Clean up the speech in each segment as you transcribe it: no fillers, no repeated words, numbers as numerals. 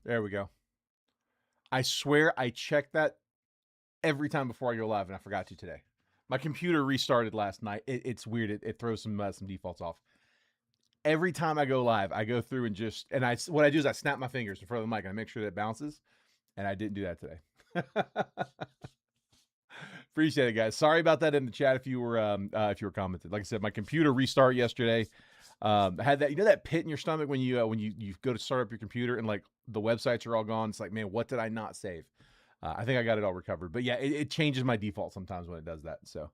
There we go. I swear I check that every time before I go live, and I forgot to today. My computer restarted last night. It's weird. It throws some defaults off. Every time I go live, I go through and what I do is I snap my fingers in front of the mic and I make sure that it bounces. And I didn't do that today. Appreciate it, guys. Sorry about that in the chat if you were commented. Like I said, my computer restart yesterday. I had that that pit in your stomach when you go to start up your computer and like the websites are all gone. It's like, man, what did I not save? I think I got it all recovered. But yeah, it changes my default sometimes when it does that. So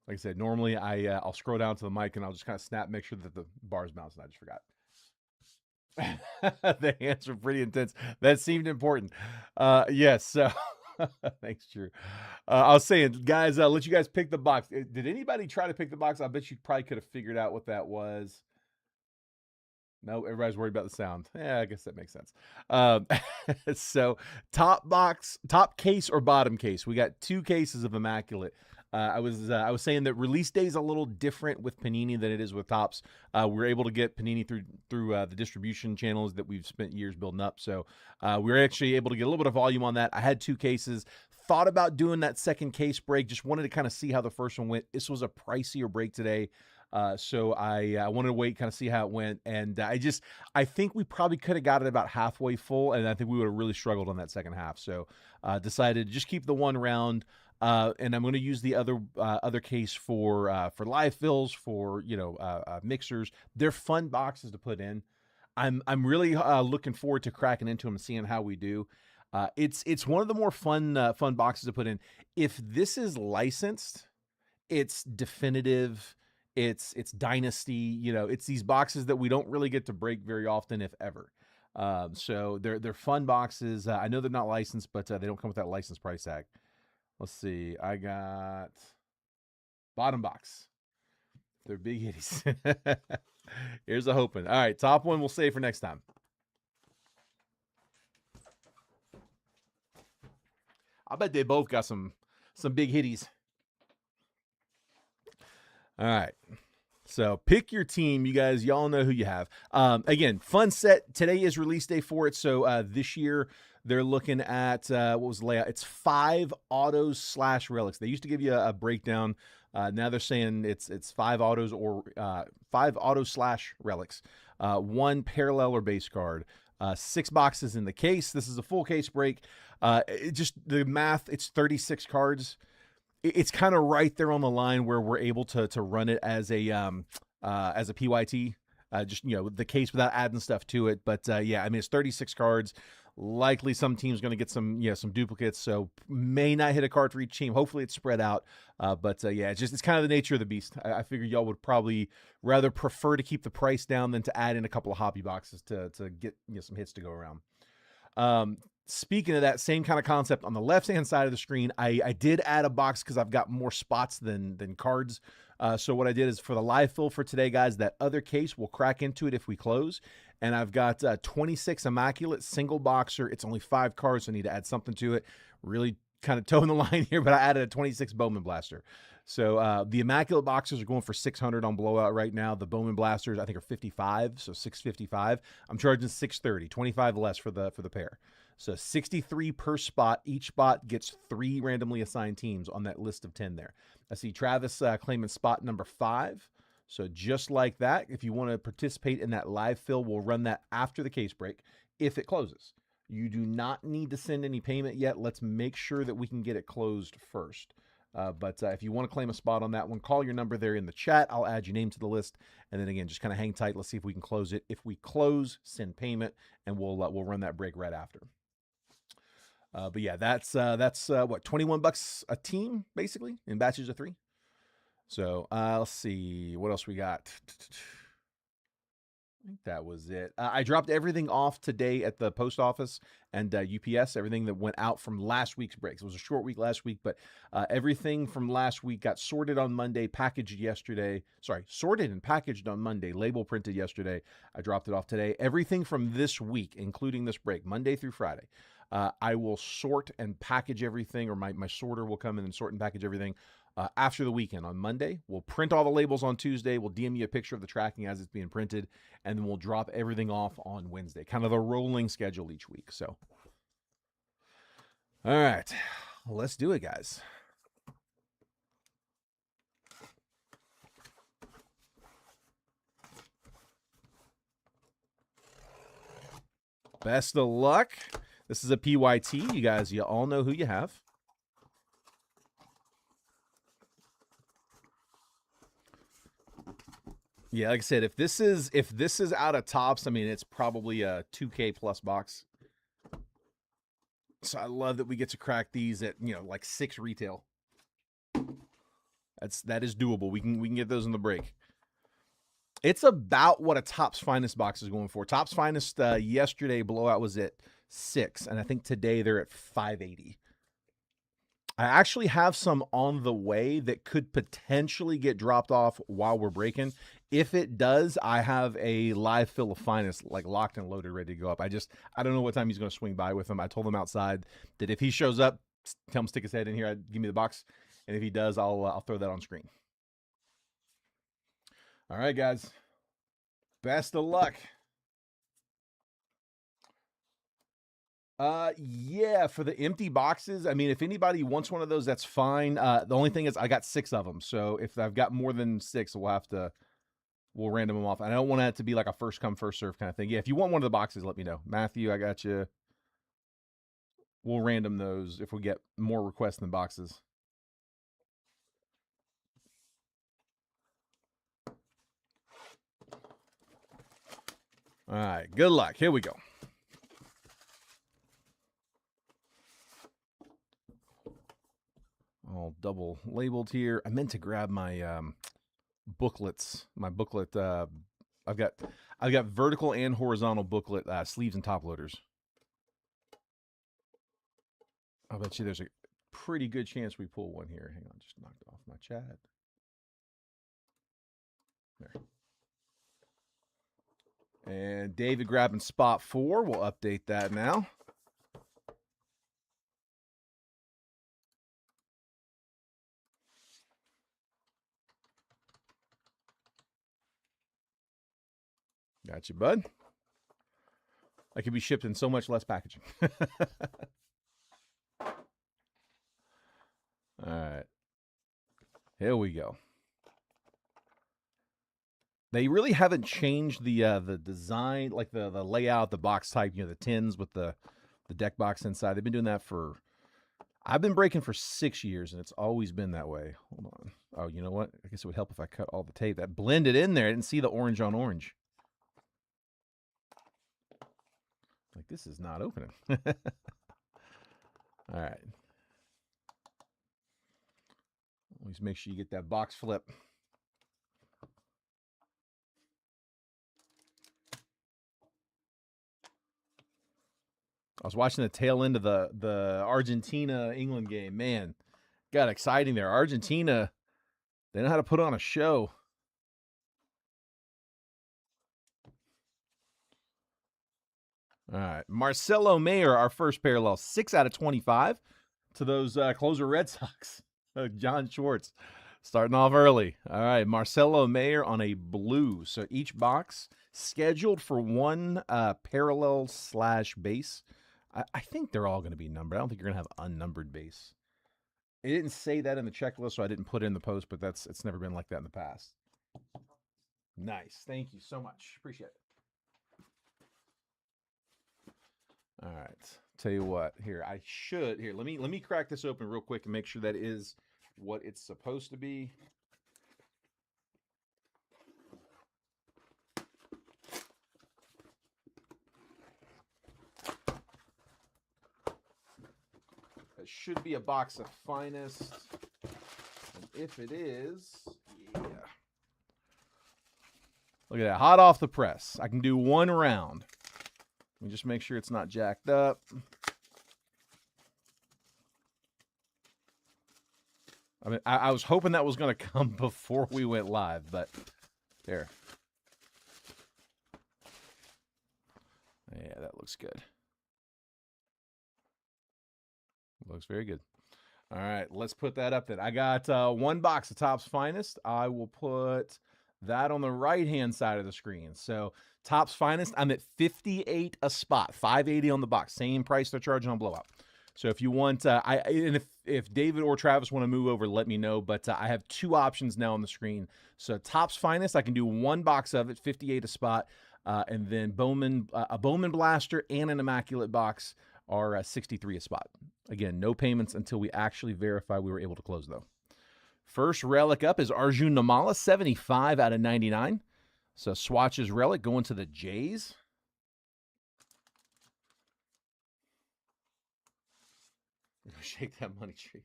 like I said, normally I'll scroll down to the mic and I'll just kind of snap, make sure that the bar's bouncing. I just forgot. The hands were pretty intense. That seemed important. Yes. So thanks, Drew. I was saying, guys, let you guys pick the box. Did anybody try to pick the box? I bet you probably could have figured out what that was. No, everybody's worried about the sound. Yeah, I guess that makes sense. So top case or bottom case? We got 2 cases of Immaculate. I was saying that release day is a little different with Panini than it is with Tops. We're able to get Panini through the distribution channels that we've spent years building up. So we were actually able to get a little bit of volume on that. I had 2 cases. Thought about doing that second case break. Just wanted to kind of see how the first one went. This was a pricier break today. So I wanted to wait, kind of see how it went. And I think we probably could have got it about halfway full. And I think we would have really struggled on that second half. So decided to just keep the one round. And I'm going to use the other case for live fills, for mixers. They're fun boxes to put in. I'm really looking forward to cracking into them and seeing how we do. It's one of the more fun boxes to put in. If this is licensed, it's definitive. It's dynasty. It's these boxes that we don't really get to break very often, if ever. So they're fun boxes. I know they're not licensed, but they don't come with that license price tag. Let's see. I got bottom box. They're big hitties. Here's a hoping. All right, top one we'll save for next time. I bet they both got some big hitties. All right. So pick your team, you guys. Y'all know who you have. Again, fun set. Today is release day for it. So this year they're looking at what was the layout? It's 5 autos / relics. They used to give you a breakdown. Now they're saying it's 5 autos or 5 autos / relics. 1 parallel or base card. 6 boxes in the case. This is a full case break. Just the math. It's 36 cards. It's kind of right there on the line where we're able to run it as a PYT, just the case without adding stuff to it. But yeah, I mean it's 36 cards. Likely some team's going to get some duplicates, so may not hit a card for each team. Hopefully it's spread out. But yeah, it's kind of the nature of the beast. I figure y'all would probably rather prefer to keep the price down than to add in a couple of hobby boxes to get some hits to go around. Speaking of that same kind of concept, on the left-hand side of the screen, I did add a box because I've got more spots than cards. So what I did is for the live fill for today, guys, that other case, we'll crack into it if we close. And I've got 26 Immaculate single boxer. It's only 5 cards, so I need to add something to it. Really kind of toeing the line here, but I added a 26 Bowman Blaster. So the Immaculate boxers are going for 600 on blowout right now. The Bowman Blasters, I think, are 55, so 655. I'm charging 630, 25 less for the pair. So 63 per spot. Each spot gets 3 randomly assigned teams on that list of 10 there. I see Travis claiming spot number 5. So just like that, if you want to participate in that live fill, we'll run that after the case break if it closes. You do not need to send any payment yet. Let's make sure that we can get it closed first. But if you want to claim a spot on that one, call your number there in the chat. I'll add your name to the list. And then again, just kind of hang tight. Let's see if we can close it. If we close, send payment, and we'll run that break right after. But yeah, that's what, $21 a team basically in batches of 3. So let's see what else we got. I think that was it. I dropped everything off today at the post office and UPS, everything that went out from last week's breaks. It was a short week last week, but everything from last week got sorted on Monday, packaged yesterday. Sorry, sorted and packaged on Monday, label printed yesterday. I dropped it off today. Everything from this week, including this break, Monday through Friday. I will sort and package everything, or my sorter will come in and sort and package everything after the weekend on Monday. We'll print all the labels on Tuesday. We'll DM you a picture of the tracking as it's being printed, and then we'll drop everything off on Wednesday. Kind of a rolling schedule each week. So, all right, let's do it, guys. Best of luck. This is a PYT. You guys, you all know who you have. Yeah, like I said, if this is out of tops, I mean, it's probably a 2K plus box. So I love that we get to crack these at, you know, like 6 retail. That is doable. We can get those in the break. It's about what a Topps Finest box is going for. Topps Finest yesterday blowout was at 6, and I think today they're at 580. I actually have some on the way that could potentially get dropped off while we're breaking. If it does, I have a live fill of Finest like locked and loaded, ready to go up. I don't know what time he's going to swing by with him. I told him outside that if he shows up, tell him stick his head in here, give me the box, and if he does, I'll throw that on screen. All right, guys. Best of luck. Yeah, for the empty boxes, I mean, if anybody wants one of those, that's fine. The only thing is I got 6 of them. So if I've got more than 6, we'll random them off. I don't want that to be like a first come, first serve kind of thing. Yeah, if you want one of the boxes, let me know. Matthew, I got you. We'll random those if we get more requests than boxes. All right, good luck. Here we go. All double labeled here. I meant to grab my booklets. My booklet. I've got vertical and horizontal booklet sleeves and top loaders. I'll bet you there's a pretty good chance we pull one here. Hang on, just knocked off my chat. There. And David grabbing spot 4. We'll update that now. Got you, bud. I could be shipped in so much less packaging. All right. Here we go. They really haven't changed the design, like the layout, the box type, you know, the tins with the deck box inside. They've been doing that I've been breaking for 6 years, and it's always been that way. Hold on. Oh, you know what? I guess it would help if I cut all the tape. That blended in there. I didn't see the orange on orange. Like, this is not opening. All right. Always make sure you get that box flip. I was watching the tail end of the Argentina-England game. Man, got exciting there. Argentina, they know how to put on a show. All right. Marcelo Mayer, our first parallel, 6 out of 25 to those closer Red Sox. John Schwartz starting off early. All right. Marcelo Mayer on a blue. So each box scheduled for 1 parallel / base. I think they're all going to be numbered. I don't think you're going to have unnumbered base. It didn't say that in the checklist, so I didn't put it in the post, but it's never been like that in the past. Nice. Thank you so much. Appreciate it. All right. Tell you what, here, let me crack this open real quick and make sure that is what it's supposed to be. It should be a box of Finest. And if it is, yeah. Look at that, hot off the press. I can do 1 round. Let me just make sure it's not jacked up. I mean, I was hoping that was going to come before we went live, but there. Yeah, that looks good. Looks very good. All right, let's put that up then. I got one box of Topps Finest. I will put that on the right-hand side of the screen. So Topps Finest, I'm at 58 a spot, 580 on the box. Same price they're charging on Blowout. So if you want, and if David or Travis want to move over, let me know. But I have two options now on the screen. So Topps Finest, I can do one box of it, 58 a spot, and then a Bowman Blaster and an Immaculate box are 63 a spot. Again, no payments until we actually verify we were able to close, though. First relic up is Arjun Namala, 75 out of 99. So Swatch's relic going to the Jays. Shake that money tree.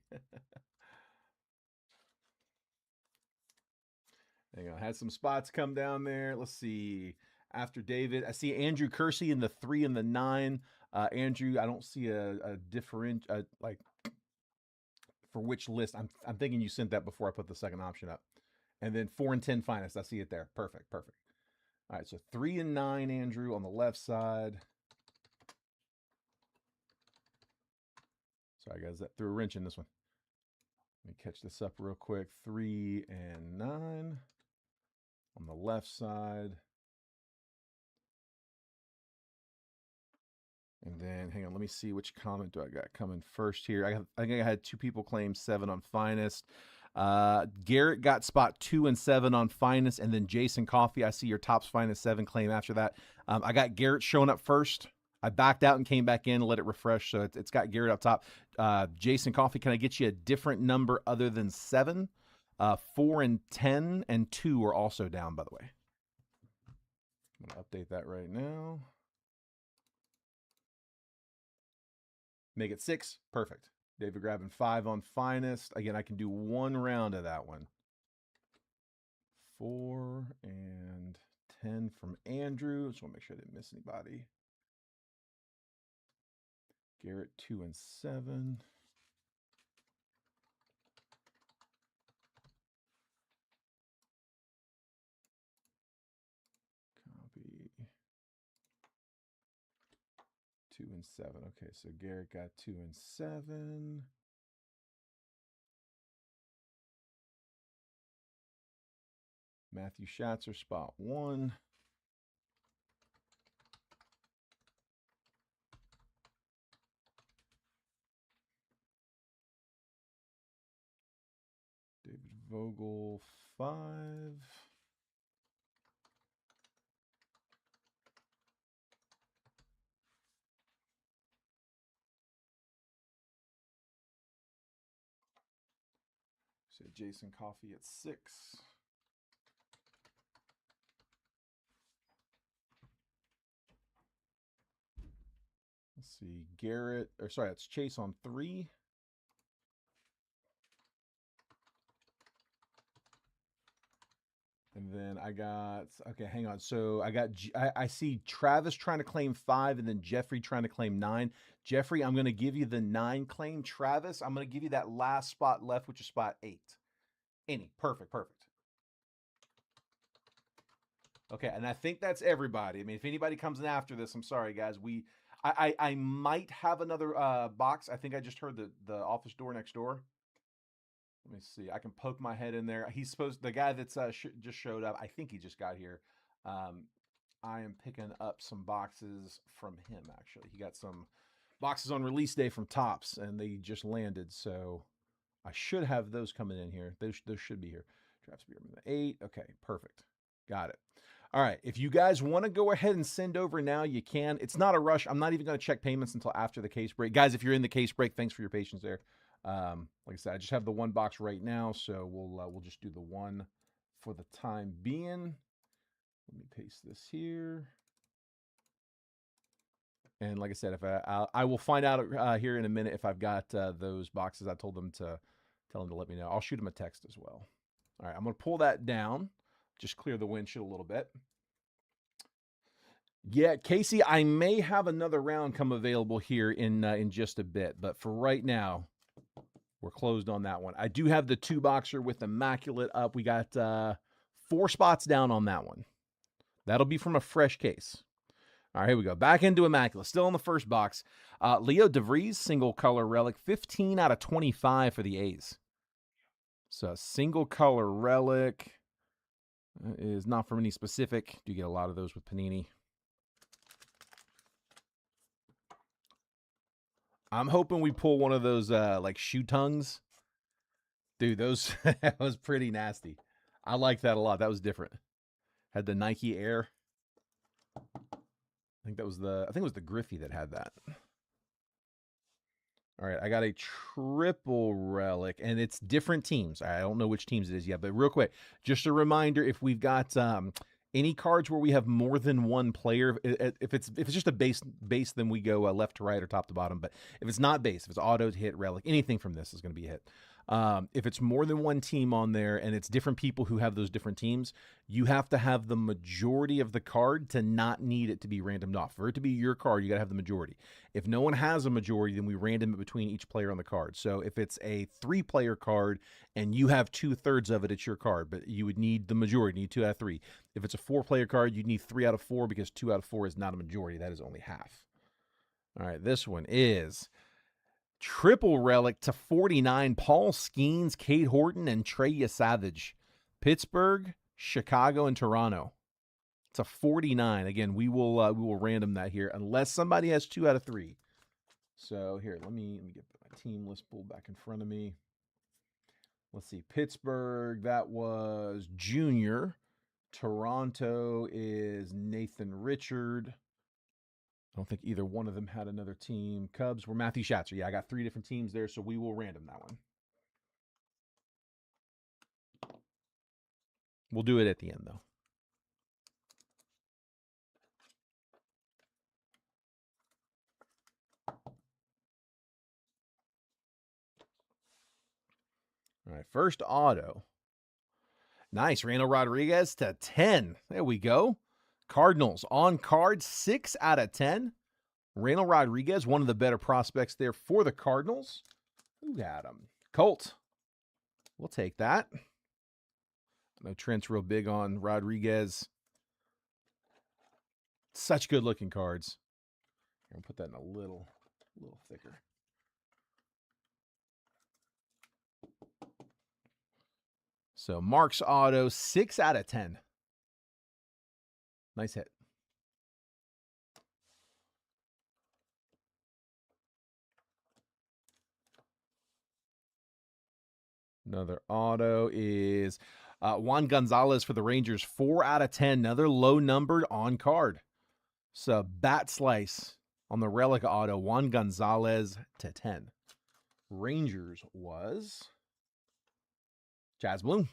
Hang on, had some spots come down there. Let's see. After David, I see Andrew Kersey in the 3 and the 9. Andrew, I don't see a different like for which list. I'm thinking you sent that before I put the second option up. And then 4 and 10 Finest. I see it there. Perfect. All right, so 3 and 9, Andrew, on the left side. Sorry, guys, that threw a wrench in this one. Let me catch this up real quick. 3 and 9 on the left side. And then, hang on, let me see which comment do I got coming first here. I think I had 2 people claim 7 on Finest. Garrett got spot 2 and 7 on Finest, and then Jason Coffey, I see your Topps Finest 7 claim after that. I got Garrett showing up first. I backed out and came back in, let it refresh, so it's got Garrett up top. Jason Coffey, can I get you a different number other than 7? 4 and 10 and 2 are also down, by the way. I'm going to update that right now. Make it 6. Perfect. David grabbing 5 on Finest. Again, I can do 1 round of that one. 4 and 10 from Andrew. Just want to make sure I didn't miss anybody. Garrett 2 and 7. Copy. 2 and 7. Okay, so Garrett got 2 and 7. Matthew Schatzer, spot 1. David Vogel, 5. So Jason Coffey at 6. Let's see, Garrett, or sorry, it's Chase on 3. And then I got, okay, hang on. So I see Travis trying to claim 5 and then Jeffrey trying to claim 9. Jeffrey, I'm going to give you the 9 claim. Travis, I'm going to give you that last spot left, which is spot 8. Perfect. Okay, and I think that's everybody. I mean, if anybody comes in after this, I'm sorry, guys. I might have another box. I think I just heard the office door next door. Let me see. I can poke my head in there. The guy that's just showed up, I think he just got here. I am picking up some boxes from him, actually. He got some boxes on release day from Topps, and they just landed. So I should have those coming in here. Those should be here. Travis Bierman, 8. Okay, perfect. Got it. All right. If you guys want to go ahead and send over now, you can. It's not a rush. I'm not even going to check payments until after the case break. Guys, if you're in the case break, thanks for your patience there. Like I said, I just have the 1 box right now, so we'll just do the 1 for the time being. Let me paste this here. And like I said, if I will find out here in a minute if I've got those boxes. I told them to tell them to let me know. I'll shoot them a text as well. All right, I'm going to pull that down. Just clear the windshield a little bit. Yeah, Casey, I may have another round come available here in just a bit, but for right now, we're closed on that one. I do have the 2-boxer with Immaculate up. We got 4 spots down on that one. That'll be from a fresh case. All right, here we go. Back into Immaculate. Still in the first box. Leo DeVries, single color relic, 15 out of 25 for the A's. So single color relic is not from any specific. Do get a lot of those with Panini. I'm hoping we pull one of those like shoe tongues. Dude, those that was pretty nasty. I like that a lot. That was different. Had the Nike Air. I think it was the Griffey that had that. All right, I got a triple relic, and it's different teams. I don't know which teams it is yet, but real quick, just a reminder: if we've got any cards where we have more than one player, if it's just a base, then we go left to right or top to bottom. But if it's not base, if it's auto, hit, relic, anything from this is going to be a hit. If it's more than one team on there and it's different people who have those different teams, you have to have the majority of the card to not need it to be randomed off. For it to be your card, you got to have the majority. If no one has a majority, then we random it between each player on the card. So if it's a 3-player card and you have 2/3 of it, it's your card, but you would need the majority, you need 2 out of 3. If it's a 4-player card, you need 3 out of 4 because 2 out of 4 is not a majority. That is only half. All right, this one is triple relic to 49, Paul Skeens, Kate Horton, and Trey Savage. Pittsburgh, Chicago, and Toronto. It's a 49. Again, we will random that here unless somebody has 2 out of 3. So here, let me get my team list pulled back in front of me. Let's see. Pittsburgh, that was Junior. Toronto is Nathan Richard. I don't think either one of them had another team. Cubs were Matthew Schatzer. Yeah, I got 3 different teams there, so we will random that one. We'll do it at the end, though. All right, first auto. Nice, Randall Rodriguez to 10. There we go. Cardinals on card, 6 out of 10. Randall Rodriguez, one of the better prospects there for the Cardinals. Who got him? Colt. We'll take that. I know Trent's real big on Rodriguez. Such good-looking cards. I'll put that in a little thicker. So Mark's auto, 6 out of 10. Nice hit. Another auto is Juan Gonzalez for the Rangers, 4 out of 10. Another low-numbered on card. So bat slice on the relic auto, Juan Gonzalez to 10. Rangers was Jazz Bloom.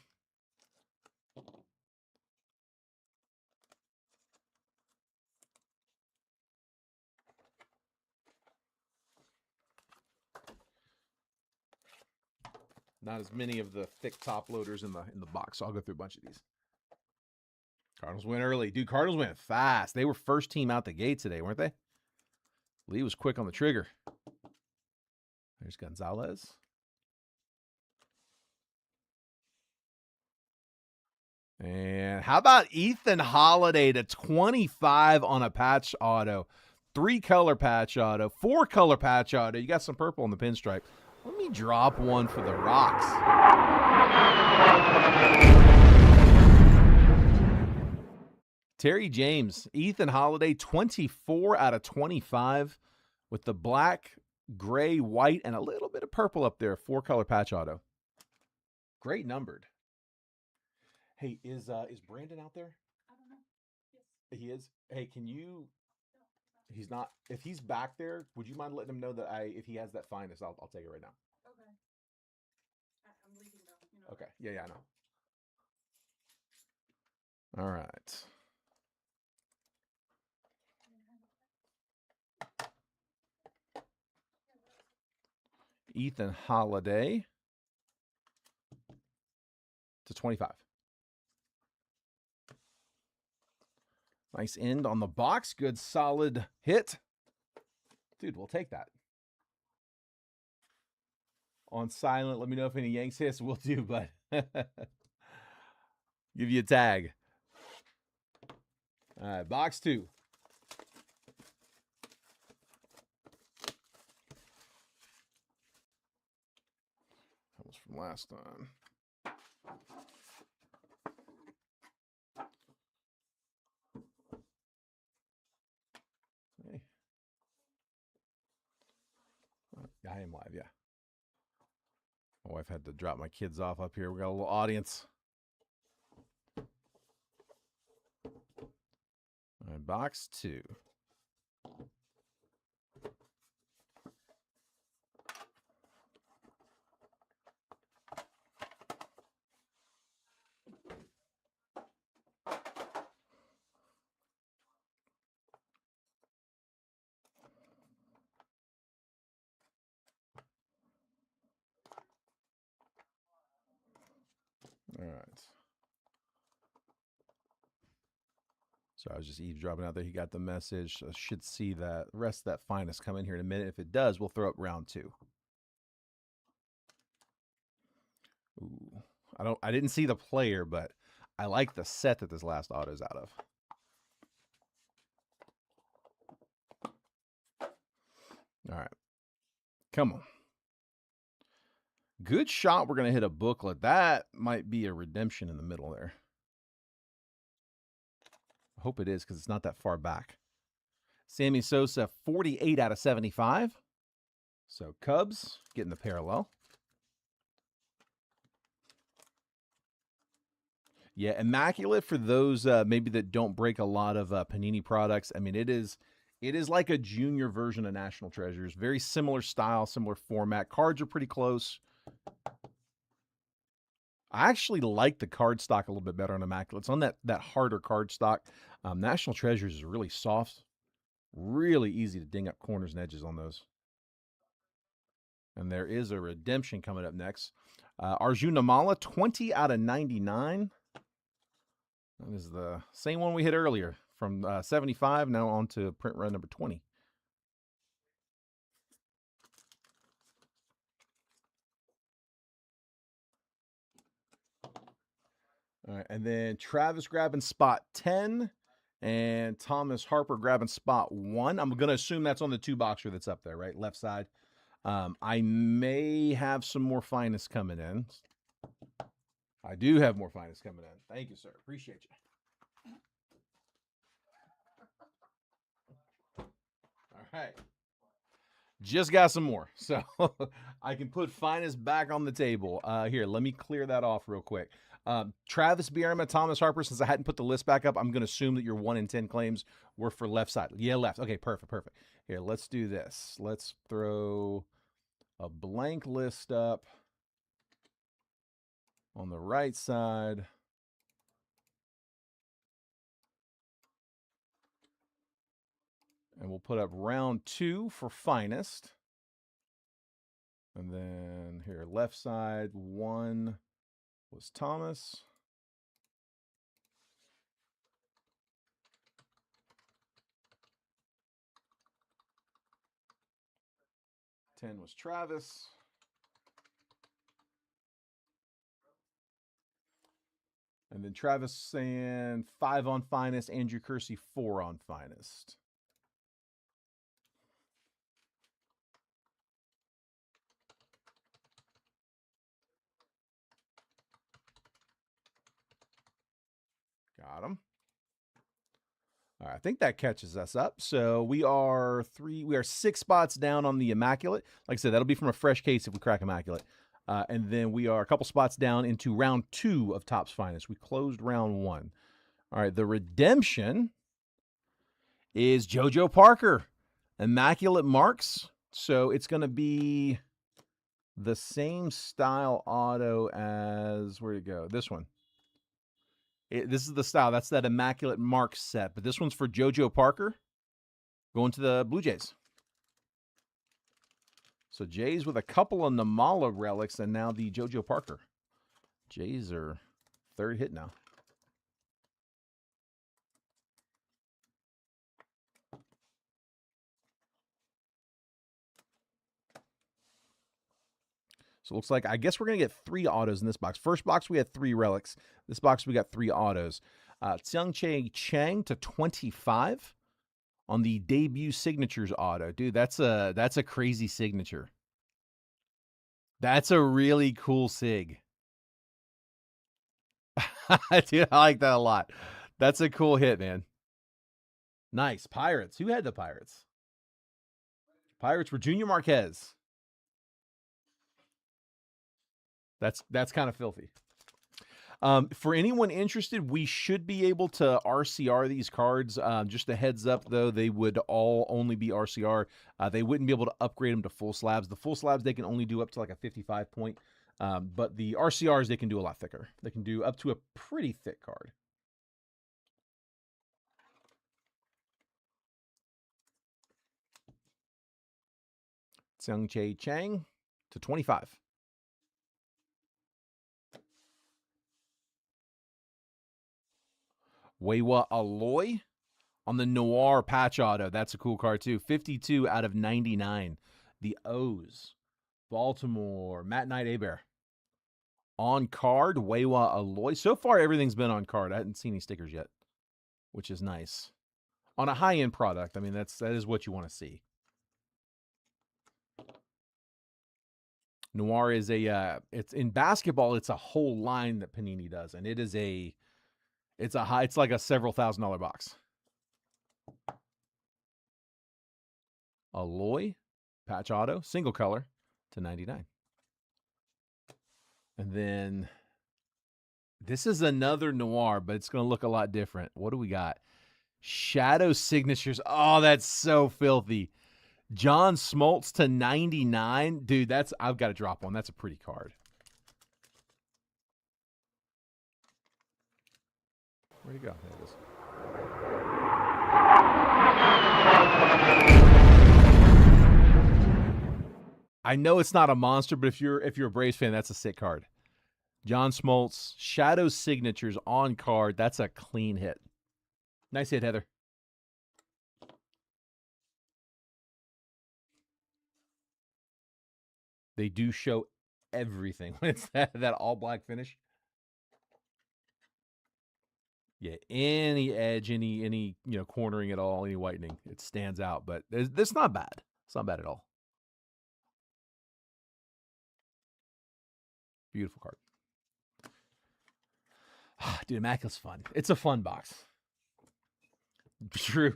Not as many of the thick top loaders in the box, so I'll go through a bunch of these. Cardinals went early. Dude, Cardinals went fast. They were first team out the gate today, weren't they? Lee was quick on the trigger. There's Gonzalez. And how about Ethan Holiday to 25 on a patch auto? 3-color patch auto, 4-color patch auto. You got some purple on the pinstripe. Let me drop one for the Rocks. Terry James, Ethan Holiday, 24 out of 25 with the black, gray, white, and a little bit of purple up there. 4-color patch auto. Great numbered. Hey, is Brandon out there? I don't know. Yes. He is? Hey, can you... He's not... If he's back there, would you mind letting him know that if he has that finest, I'll take it right now. Okay. I'm leaving though. You know. Okay. Yeah, I know. All right. Ethan Holiday to 25. Nice end on the box. Good solid hit. Dude, we'll take that. On silent, let me know if any Yanks hits. We'll do, but give you a tag. All right, box 2. from last time. Hey. I am live, yeah. My wife had to drop my kids off up here. We got a little audience. All right, box 2. All right. So I was just eavesdropping out there. He got the message. I should see that the rest of that finest come in here in a minute. If it does, we'll throw up round 2. Ooh. I didn't see the player, but I like the set that this last auto is out of. All right. Come on. Good shot. We're going to hit a booklet. That might be a redemption in the middle there. I hope it is because it's not that far back. Sammy Sosa, 48 out of 75. So Cubs getting the parallel. Yeah, Immaculate for those maybe that don't break a lot of Panini products. I mean, it is like a junior version of National Treasures. Very similar style, similar format. Cards are pretty close. I actually like the card stock a little bit better on Immaculate. It's on that harder card stock. National Treasures is really soft. Really easy to ding up corners and edges on those. And there is a redemption coming up next. Arjun Namala, 20 out of 99. That is the same one we hit earlier from 75, now on to print run number 20. All right, and then Travis grabbing spot 10 and Thomas Harper grabbing spot 1. I'm going to assume that's on the 2-boxer that's up there, right? Left side. I may have some more finest coming in. I do have more finest coming in. Thank you, sir. Appreciate you. All right. Just got some more. So I can put finest back on the table. Here, let me clear that off real quick. Travis Bierma, Thomas Harper, since I hadn't put the list back up, I'm going to assume that your 1 in 10 claims were for left side. Yeah, left. Okay, perfect. Here, let's do this. Let's throw a blank list up on the right side. And we'll put up round 2 for finest. And then here, left side, 1 was Thomas. $10 was Travis. And then Travis saying 5 on finest, Andrew Kersey 4 on finest. Got him. All right, I think that catches us up. So we are 6 spots down on the Immaculate. Like I said, that'll be from a fresh case if we crack Immaculate. And then we are a couple spots down into round 2 of Topps Finest. We closed round 1. All right, the redemption is JoJo Parker. Immaculate marks. So it's going to be the same style auto as, where'd it go? This one. This is the style. That's that Immaculate Marks set. But this one's for JoJo Parker going to the Blue Jays. So Jays with a couple of Namala relics and now the JoJo Parker. Jays are 3rd hit now. So it looks like, I guess we're going to get 3 autos in this box. First box, we had 3 relics. This box, we got 3 autos. Tsiang Chang to 25 on the debut signatures auto. Dude, that's a crazy signature. That's a really cool SIG. Dude, I like that a lot. That's a cool hit, man. Nice. Pirates. Who had the Pirates? Pirates were Junior Marquez. That's kind of filthy. For anyone interested, we should be able to RCR these cards. Just a heads up, though, they would all only be RCR. They wouldn't be able to upgrade them to full slabs. The full slabs, they can only do up to like a 55 point. But the RCRs, they can do a lot thicker. They can do up to a pretty thick card. Tsung-Che Chang to 25. Weiwa Aloy on the Noir patch auto. That's a cool card, too. 52 out of 99. The O's. Baltimore. Matt Knight Abear. On card, Weiwa Aloy. So far, everything's been on card. I hadn't seen any stickers yet, which is nice. On a high-end product, I mean, that is what you want to see. Noir is it's in basketball, it's a whole line that Panini does, and it's like a several $1,000 box. Aloy, patch auto, single color to 99. And then this is another Noir, but it's going to look a lot different. What do we got? Shadow signatures. Oh, that's so filthy. John Smoltz to 99. Dude, I've got to drop one. That's a pretty card. Where'd he go? There it is. I know it's not a monster, but if you're a Braves fan, that's a sick card. John Smoltz, Shadow signatures on card. That's a clean hit. Nice hit, Heather. They do show everything when it's that all black finish. Yeah, any edge, any cornering at all, any whitening, it stands out. But it's not bad. It's not bad at all. Beautiful card. Dude, Immaculate's fun. It's a fun box. True.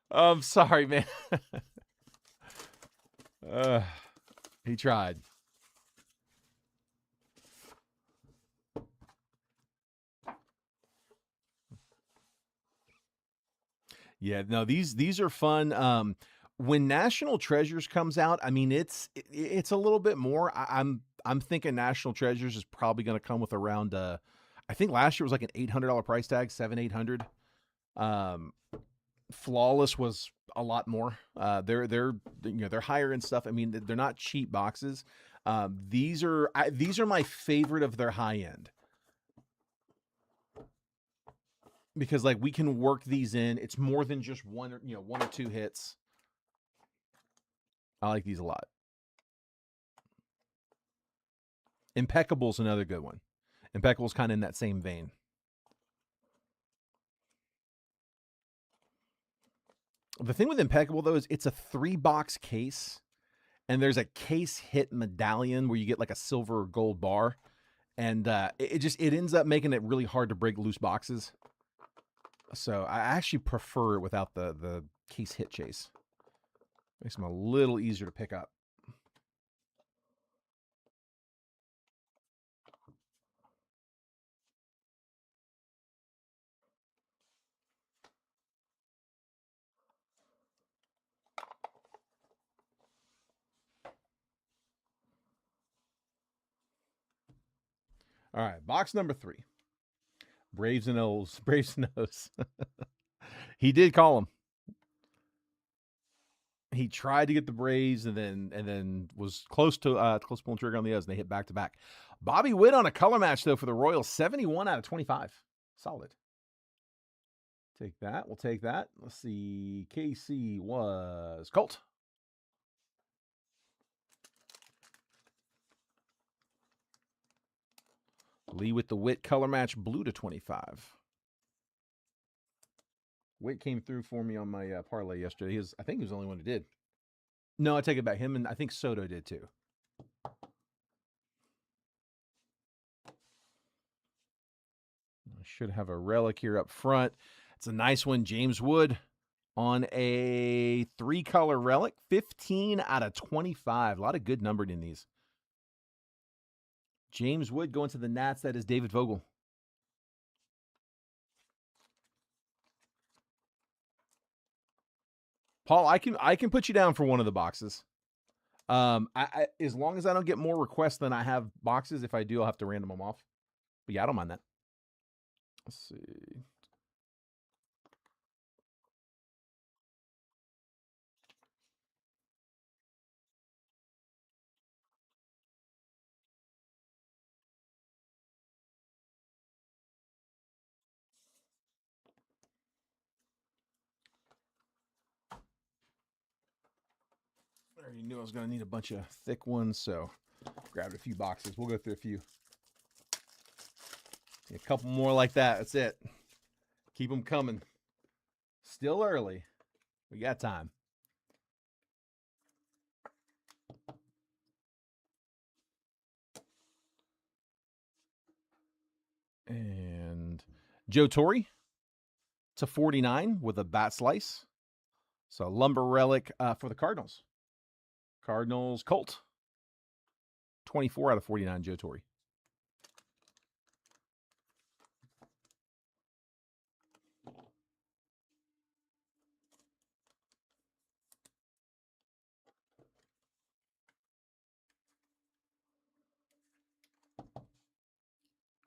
I'm sorry, man. He tried. Yeah, no, these are fun. When National Treasures comes out, I mean it's a little bit more. I'm thinking National Treasures is probably going to come with around I think last year was like an $800 price tag, 700-800. Flawless was a lot more. They're higher end stuff. I mean, they're not cheap boxes. These are my favorite of their high end. Because like we can work these in. It's more than just one or two hits. I like these a lot. Impeccable's another good one. Impeccable's kind of in that same vein. The thing with Impeccable though is it's a 3-box case, and there's a case hit medallion where you get like a silver or gold bar, and it ends up making it really hard to break loose boxes. So I actually prefer it without the case hit chase. Makes them a little easier to pick up. All right, box number 3. Braves and O's. Braves and O's. He did call them. He tried to get the Braves and then was close to pulling trigger on the O's, and they hit back to back. Bobby Witt on a color match though for the Royals, 71 out of 25. Solid. Take that. We'll take that. Let's see. KC was Colt. Lee with the Witt color match, blue to 25. Witt came through for me on my parlay yesterday. I think he was the only one who did. No, I take it back. Him and I think Soto did too. I should have a relic here up front. It's a nice one. James Wood on a 3-color relic. 15 out of 25. A lot of good numbered in these. James Wood going to the Nats. That is David Vogel. Paul, I can put you down for one of the boxes. I as long as I don't get more requests than I have boxes. If I do, I'll have to random them off. But yeah, I don't mind that. Let's see. I already knew I was going to need a bunch of thick ones, so grabbed a few boxes. We'll go through a few. A couple more like that. That's it. Keep them coming. Still early. We got time. And Joe Torre to 49 with a bat slice. So lumber relic for the Cardinals. Cardinals Colt. 24 out of 49, Joe Torre.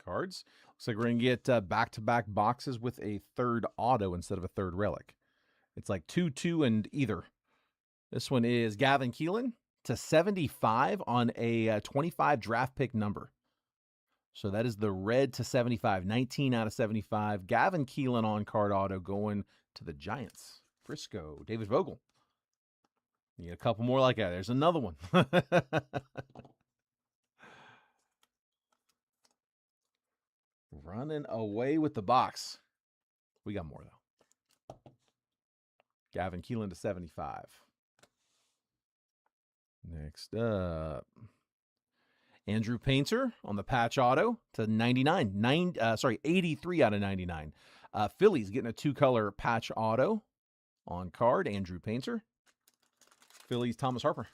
Cards. Looks like we're going to get back-to-back boxes with a third auto instead of a third relic. It's like 2-2 and either. This one is Gavin Keelan to 75 on a 25 draft pick number. So that is the red to 75. 19 out of 75. Gavin Keelan on card auto going to the Giants. Frisco. David Vogel. You get a couple more like that. There's another one. Running away with the box. We got more, though. Gavin Keelan to 75. Next up. Andrew Painter on the patch auto to 99. 83 out of 99. Phillies getting a 2-color patch auto on card. Andrew Painter. Phillies Thomas Harper.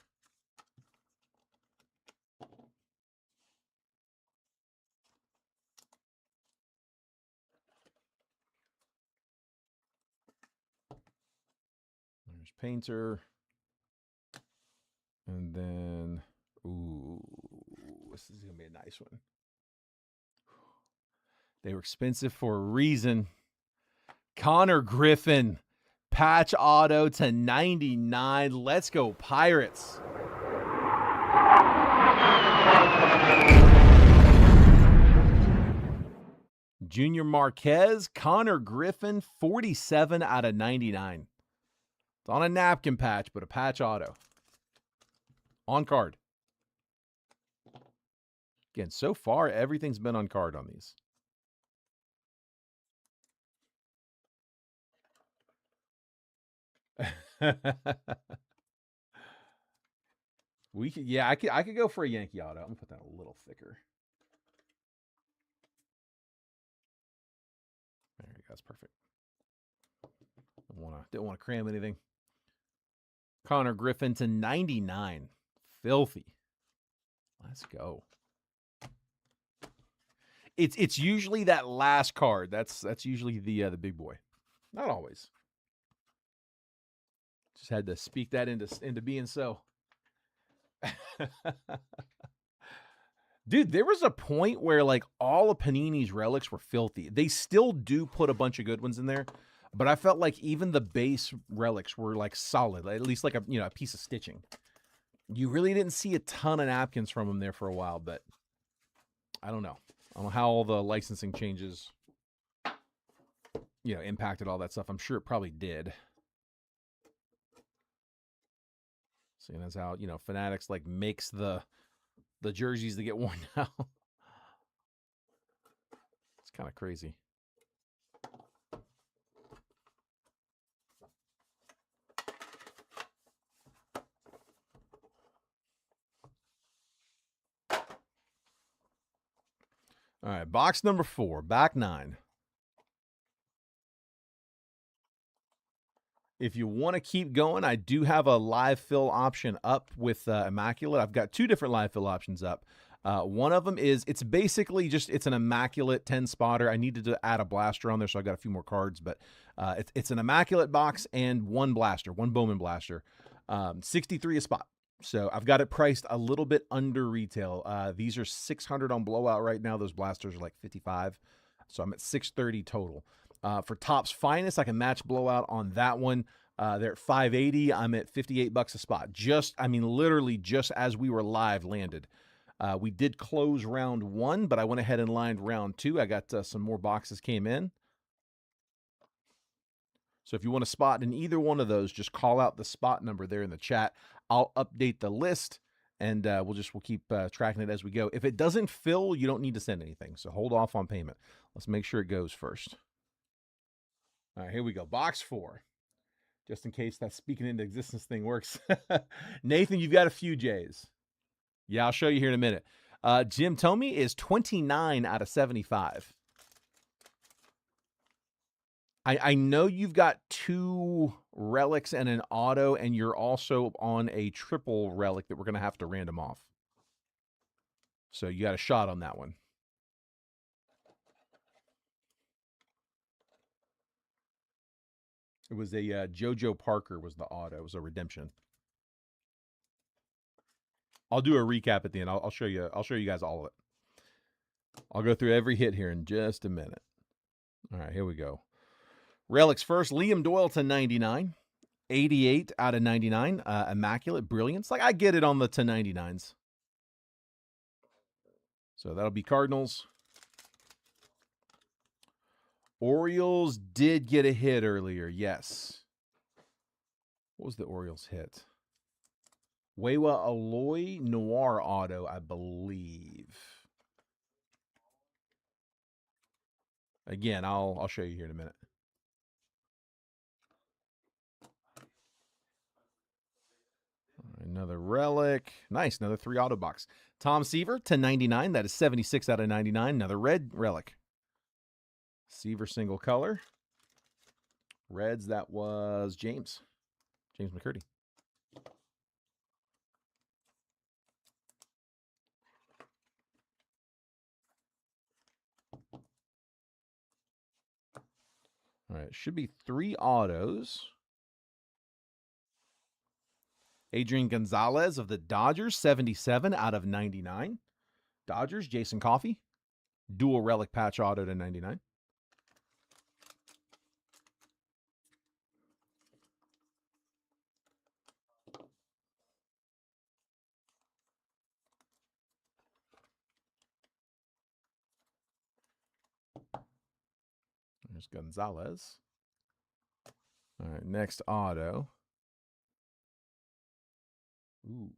There's Painter. And then, ooh, this is going to be a nice one. They were expensive for a reason. Connor Griffin, patch auto to 99. Let's go, Pirates. Junior Marquez, Connor Griffin, 47 out of 99. It's on a napkin patch, but a patch auto. On card. Again, so far, everything's been on card on these. I could go for a Yankee auto. I'm gonna put that a little thicker. There you go. That's perfect. Didn't want to cram anything. Connor Griffin to 99. Filthy. Let's go. It's usually that last card. That's usually the big boy. Not always. Just had to speak that into being so. Dude, there was a point where like all of Panini's relics were filthy. They still do put a bunch of good ones in there, but I felt like even the base relics were like solid, at least like a piece of stitching. You really didn't see a ton of napkins from them there for a while, but I don't know. I don't know how all the licensing changes, impacted all that stuff. I'm sure it probably did. Seeing as how, Fanatics like makes the jerseys that get worn out. It's kind of crazy. All right, box number 4, back 9. If you want to keep going, I do have a live fill option up with Immaculate. I've got 2 different live fill options up. One of them is, it's basically just, it's an Immaculate 10 spotter. I needed to add a blaster on there, so I got a few more cards, but it's an Immaculate box and 1 blaster, 1 Bowman blaster. 63 a spot. So I've got it priced a little bit under retail. These are 600 on blowout right now. Those blasters are like 55. So I'm at 630 total. For Topps Finest, I can match blowout on that one. They're at 580. I'm at $58 a spot. Literally just as we were live landed. We did close round 1, but I went ahead and lined round 2. I got some more boxes came in. So if you want to spot in either one of those, just call out the spot number there in the chat. I'll update the list, and we'll keep tracking it as we go. If it doesn't fill, you don't need to send anything. So hold off on payment. Let's make sure it goes first. All right, here we go. Box 4. Just in case that speaking into existence thing works. Nathan, you've got a few J's. Yeah, I'll show you here in a minute. Jim Tomey is 29 out of 75. I know you've got 2 relics and an auto, and you're also on a triple relic that we're going to have to random off. So you got a shot on that one. It was a JoJo Parker was the auto. It was a redemption. I'll do a recap at the end. I'll show you. I'll show you guys all of it. I'll go through every hit here in just a minute. All right, here we go. Relics first. Liam Doyle to 99. 88 out of 99. Immaculate Brilliance. Like, I get it on the to 99s. So that'll be Cardinals. Orioles did get a hit earlier, yes. What was the Orioles hit? Wewa Aloy Noir auto, I believe. Again, I'll show you here in a minute. Another relic. Nice, another 3 auto box. Tom Seaver to 99. That is 76 out of 99. Another red relic. Seaver single color. Reds, that was James McCurdy. All right, should be 3 autos. Adrian Gonzalez of the Dodgers, 77 out of 99. Dodgers, Jason Coffey. Dual relic patch auto to 99. There's Gonzalez. All right, next auto. Ooh.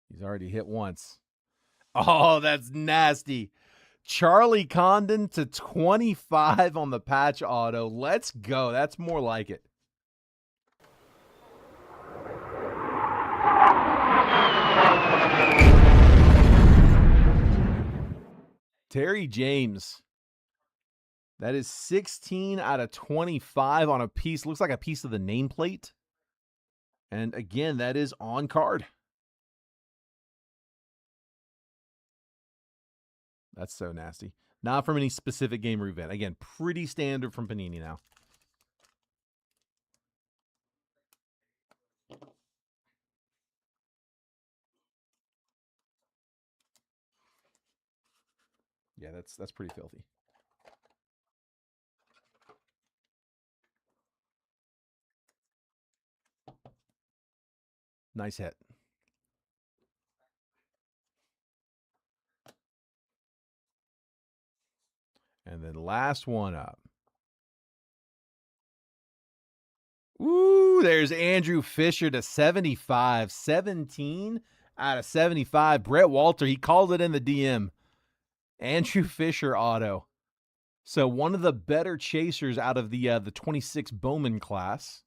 He's already hit once. Oh, that's nasty. Charlie Condon to 25 on the patch auto. Let's go. That's more like it. Terry James. That is 16 out of 25 on a piece. Looks like a piece of the nameplate. And again, that is on card. That's so nasty. Not from any specific game or event. Again, pretty standard from Panini now. Yeah, that's pretty filthy. Nice hit. And then last one up. Ooh, there's Andrew Fisher to 75. 17 out of 75. Brett Walter, he called it in the DM. Andrew Fisher auto. So one of the better chasers out of the 26 Bowman class.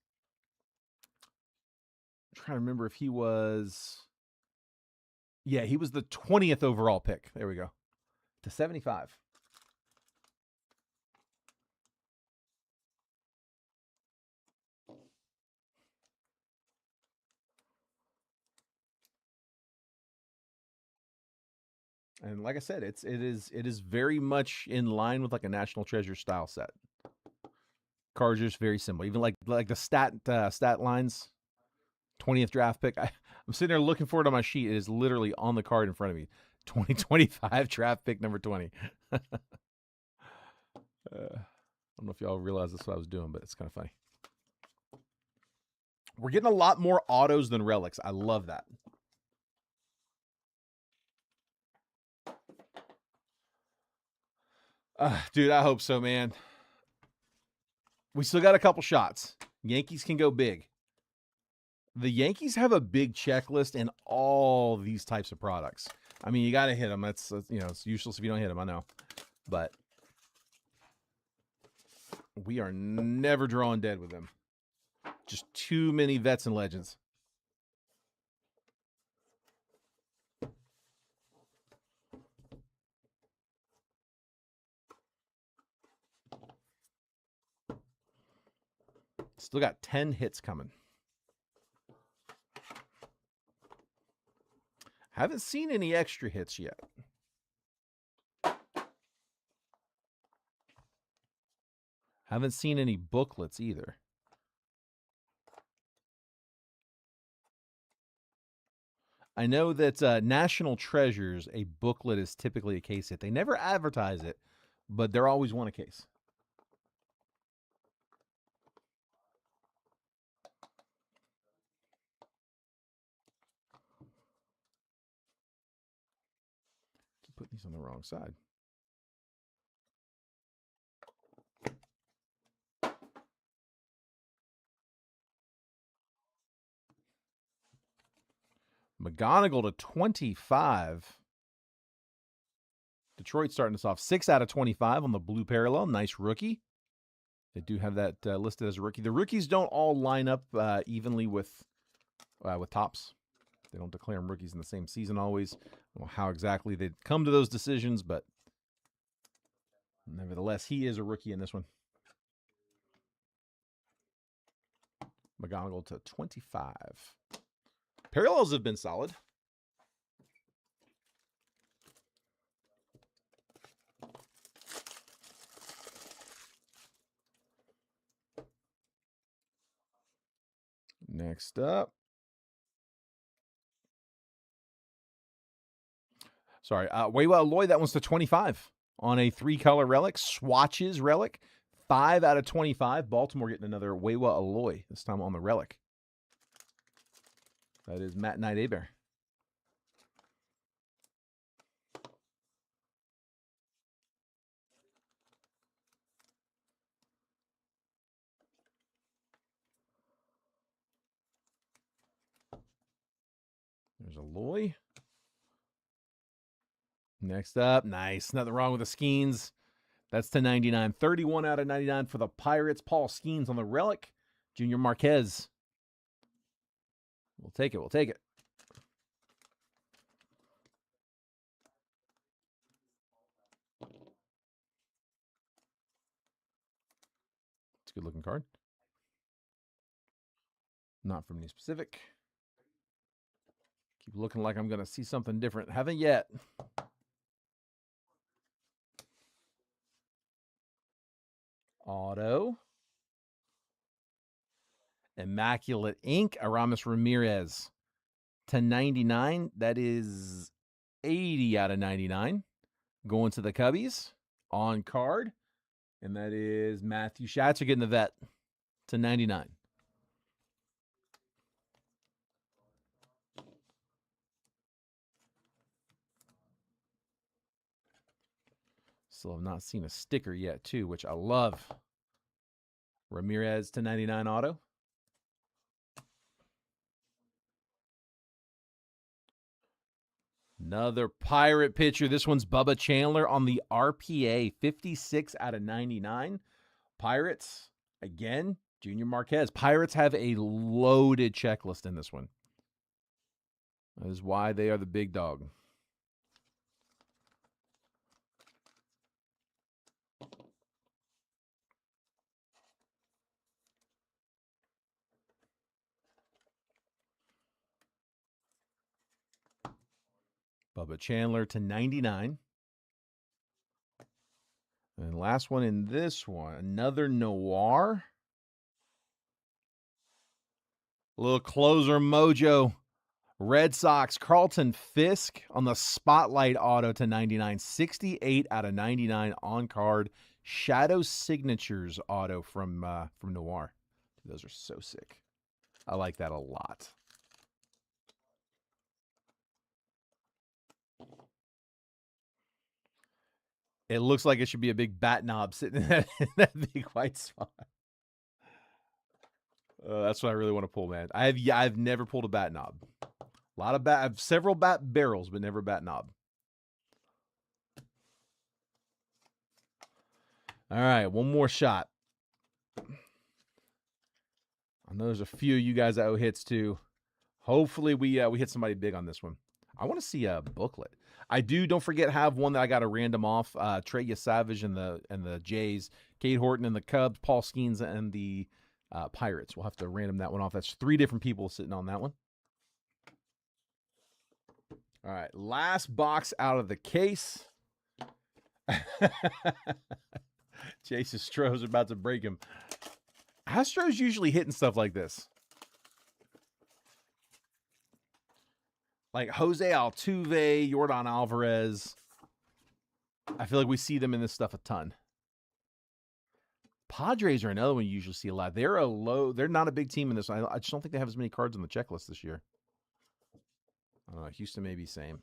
I'm trying to remember if he was... Yeah, he was the 20th overall pick. There we go. To 75. And like I said, it is very much in line with like a National Treasure style set. Cards are just very similar. Even like the stat lines, 20th draft pick. I'm sitting there looking for it on my sheet. It is literally on the card in front of me. 2025 draft pick number 20. I don't know if y'all realize that's what I was doing, but it's kind of funny. We're getting a lot more autos than relics. I love that. Dude, I hope so, man. We still got a couple shots. Yankees can go big. The Yankees have a big checklist in all these types of products. I mean, you got to hit them. That's it's useless if you don't hit them. I know, but we are never drawing dead with them. Just too many vets and legends. Still got 10 hits coming. Haven't seen any extra hits yet. Haven't seen any booklets either. I know that National Treasures, a booklet is typically a case hit. They never advertise it, but they're always one a case. Keep putting these on the wrong side. McGonigal to 25. Detroit starting us off 6 out of 25 on the blue parallel. Nice rookie. They do have that listed as a rookie. The rookies don't all line up evenly with tops. They don't declare them rookies in the same season always. I don't know how exactly they come to those decisions, but nevertheless, he is a rookie in this one. McGonigal to 25. Parallels have been solid. Next up. Sorry, Waywell Lloyd, that one's to 25 on a 3-color relic. Swatches relic. 5 out of 25. Baltimore getting another Waywell Alloy, this time on the relic. That is Matt Knight Abear. There's Alloy. Next up, nice. Nothing wrong with the Skeens. That's to 99. 31 out of 99 for the Pirates. Paul Skeens on the relic. Junior Marquez. We'll take it. We'll take it. It's a good looking card. Not from any specific. Keep looking like I'm going to see something different. Haven't yet. Auto. Immaculate Ink. Aramis Ramirez to 99. That is 80 out of 99. Going to the Cubbies on card. And that is Matthew Schatzer getting the vet to 99. Still have not seen a sticker yet, too, which I love. Ramirez to 99 auto. Another Pirate pitcher. This one's Bubba Chandler on the RPA. 56 out of 99. Pirates, again, Junior Marquez. Pirates have a loaded checklist in this one. That is why they are the big dog. Bubba Chandler to 99. And last one in this one, another Noir. A little closer mojo. Red Sox, Carlton Fisk on the Spotlight auto to 99. 68 out of 99 on card. Shadow Signatures auto from Noir. Those are so sick. I like that a lot. It looks like it should be a big bat knob sitting in that big white spot. That's what I really want to pull, man. I've never pulled a bat knob. I have several bat barrels, but never a bat knob. All right, one more shot. I know there's a few of you guys that owe hits too. Hopefully we hit somebody big on this one. I want to see a booklet. I do. Don't forget, have one that I got a random off. Trey Savage and the Jays, Cade Horton and the Cubs, Paul Skeens and the Pirates. We'll have to random that one off. That's 3 different people sitting on that one. All right, last box out of the case. Jason Stroh's about to break him. Astros usually hitting stuff like this. Like Jose Altuve, Yordan Alvarez. I feel like we see them in this stuff a ton. Padres are another one you usually see a lot. They're not a big team in this. I just don't think they have as many cards on the checklist this year. Houston maybe same.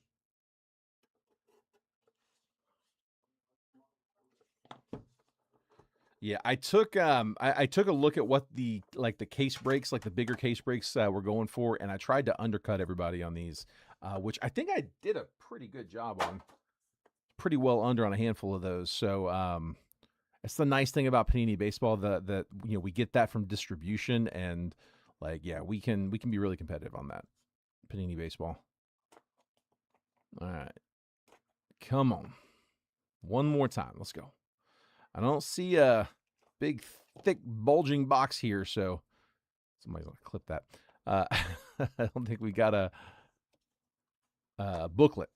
Yeah, I took I took a look at what the case breaks, like the bigger case breaks were going for, and I tried to undercut everybody on these, which I think I did a pretty good job on. Pretty well under on a handful of those. So it's the nice thing about Panini Baseball that we get that from distribution, and we can be really competitive on that. Panini Baseball. All right. Come on. One more time. Let's go. I don't see a big, thick, bulging box here, so somebody's going to clip that. I don't think we got a booklet.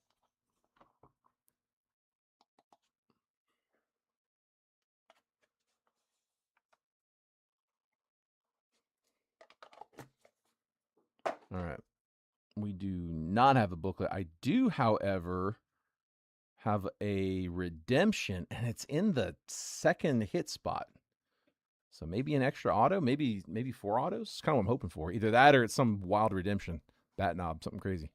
All right. We do not have a booklet. I do, however, have a redemption, and it's in the second hit spot. So maybe an extra auto, maybe 4 autos. It's kind of what I'm hoping for. Either that or it's some wild redemption. Bat knob, something crazy.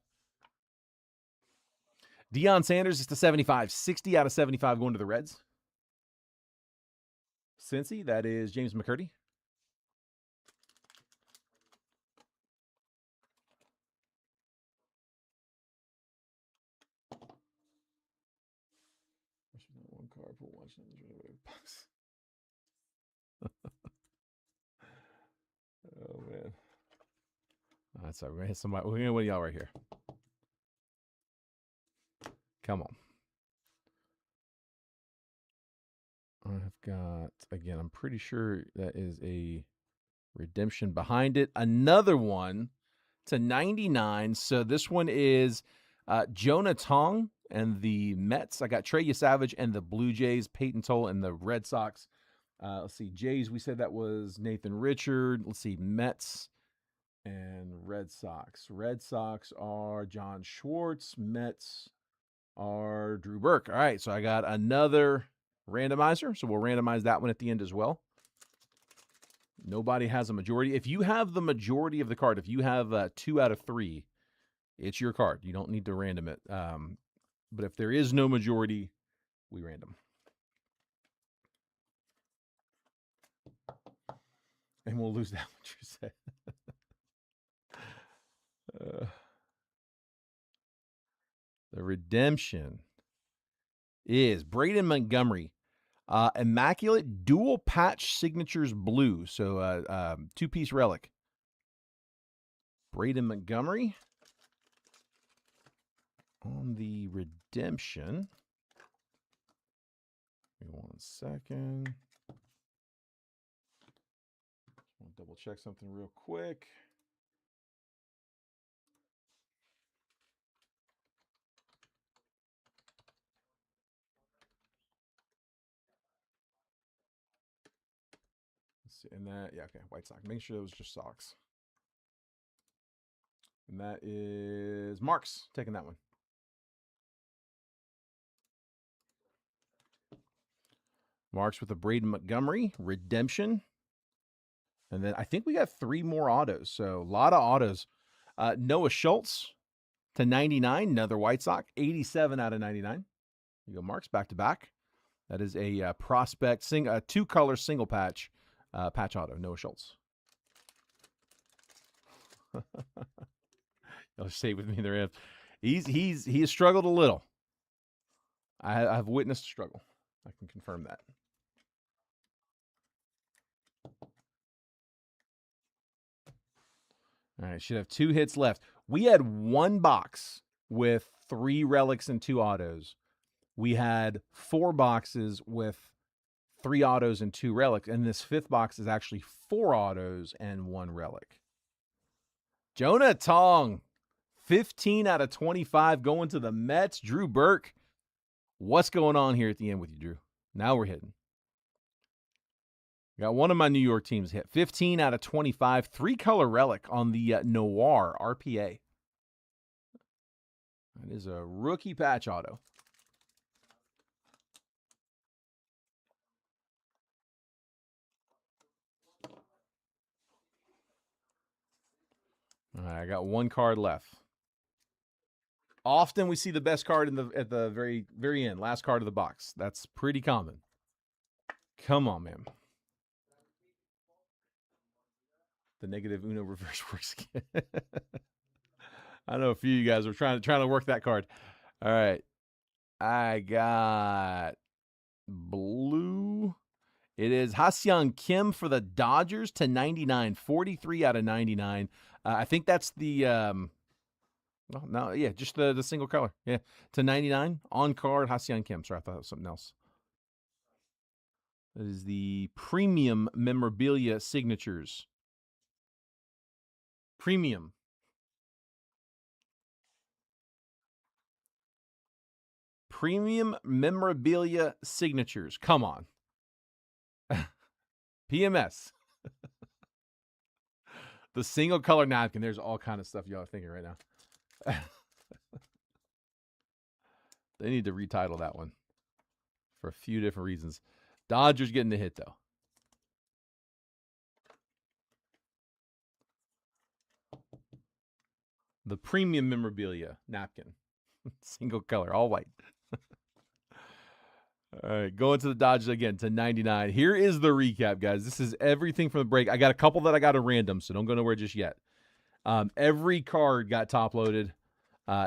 Deion Sanders is to 75. 60 out of 75 going to the Reds. Cincy, that is James McCurdy. One card for watching box. Oh man. That's all right. We're gonna hit somebody. We're gonna win y'all right here. Come on. I've got, again, I'm pretty sure that is a redemption behind it. Another one to 99. So this one is Jonah Tong and the Mets. I got Trey Savage and the Blue Jays, Peyton Toll and the Red Sox. Let's see, Jays, we said that was Nathan Richard. Let's see, Mets and Red Sox. Red Sox are John Schwartz. Mets are Drew Burke. All right, so I got another randomizer, so we'll randomize that one at the end as well. Nobody has a majority. If you have the majority of the card, if you have 2 out of 3, it's your card. You don't need to random it. But if there is no majority, we random. And we'll lose that what you said. The redemption is Braden Montgomery. Immaculate dual patch signatures blue. So 2-piece relic. Braden Montgomery. on the redemption, give me 1 second. I'll double check something real quick. Let's see, and that, yeah, okay, white sock. Make sure it was just socks. And that is Marks taking that one. Marks with a Braden Montgomery, redemption. And then I think we got 3 more autos. So a lot of autos. Noah Schultz to 99, another White Sox, 87 out of 99. You go, Marks, back to back. That is a prospect, 2-color single patch auto, Noah Schultz. You'll stay with me there. He has struggled a little. I've witnessed struggle. I can confirm that. All right, should have 2 hits left. We had 1 box with 3 relics and 2 autos. We had 4 boxes with 3 autos and 2 relics, and this 5th box is actually 4 autos and 1 relic. Jonah Tong, 15 out of 25 going to the Mets. Drew Burke, what's going on here at the end with you, Drew? Now we're hitting. Got one of my New York teams hit. 15 out of 25. 3-color relic on the Noir RPA. That is a rookie patch auto. All right, I got 1 card left. Often we see the best card at the very end, last card of the box. That's pretty common. Come on, man. The negative Uno reverse works again. I know a few of you guys are trying to work that card. All right. I got blue. It is Ha-Seong Kim for the Dodgers to 99. 43 out of 99. I think that's the just the single color. Yeah. To 99 on card Ha-Seong Kim. Sorry, I thought it was something else. That is the premium memorabilia signatures. Premium. Premium memorabilia signatures. Come on. PMS. The single color napkin. There's all kind of stuff y'all are thinking right now. They need to retitle that one for a few different reasons. Dodgers getting the hit, though. The premium memorabilia napkin. Single color, all white. All right, going to the Dodgers again to 99. Here is the recap, guys. This is everything from the break. I got a couple that I got at random, so don't go nowhere just yet. Every card got top loaded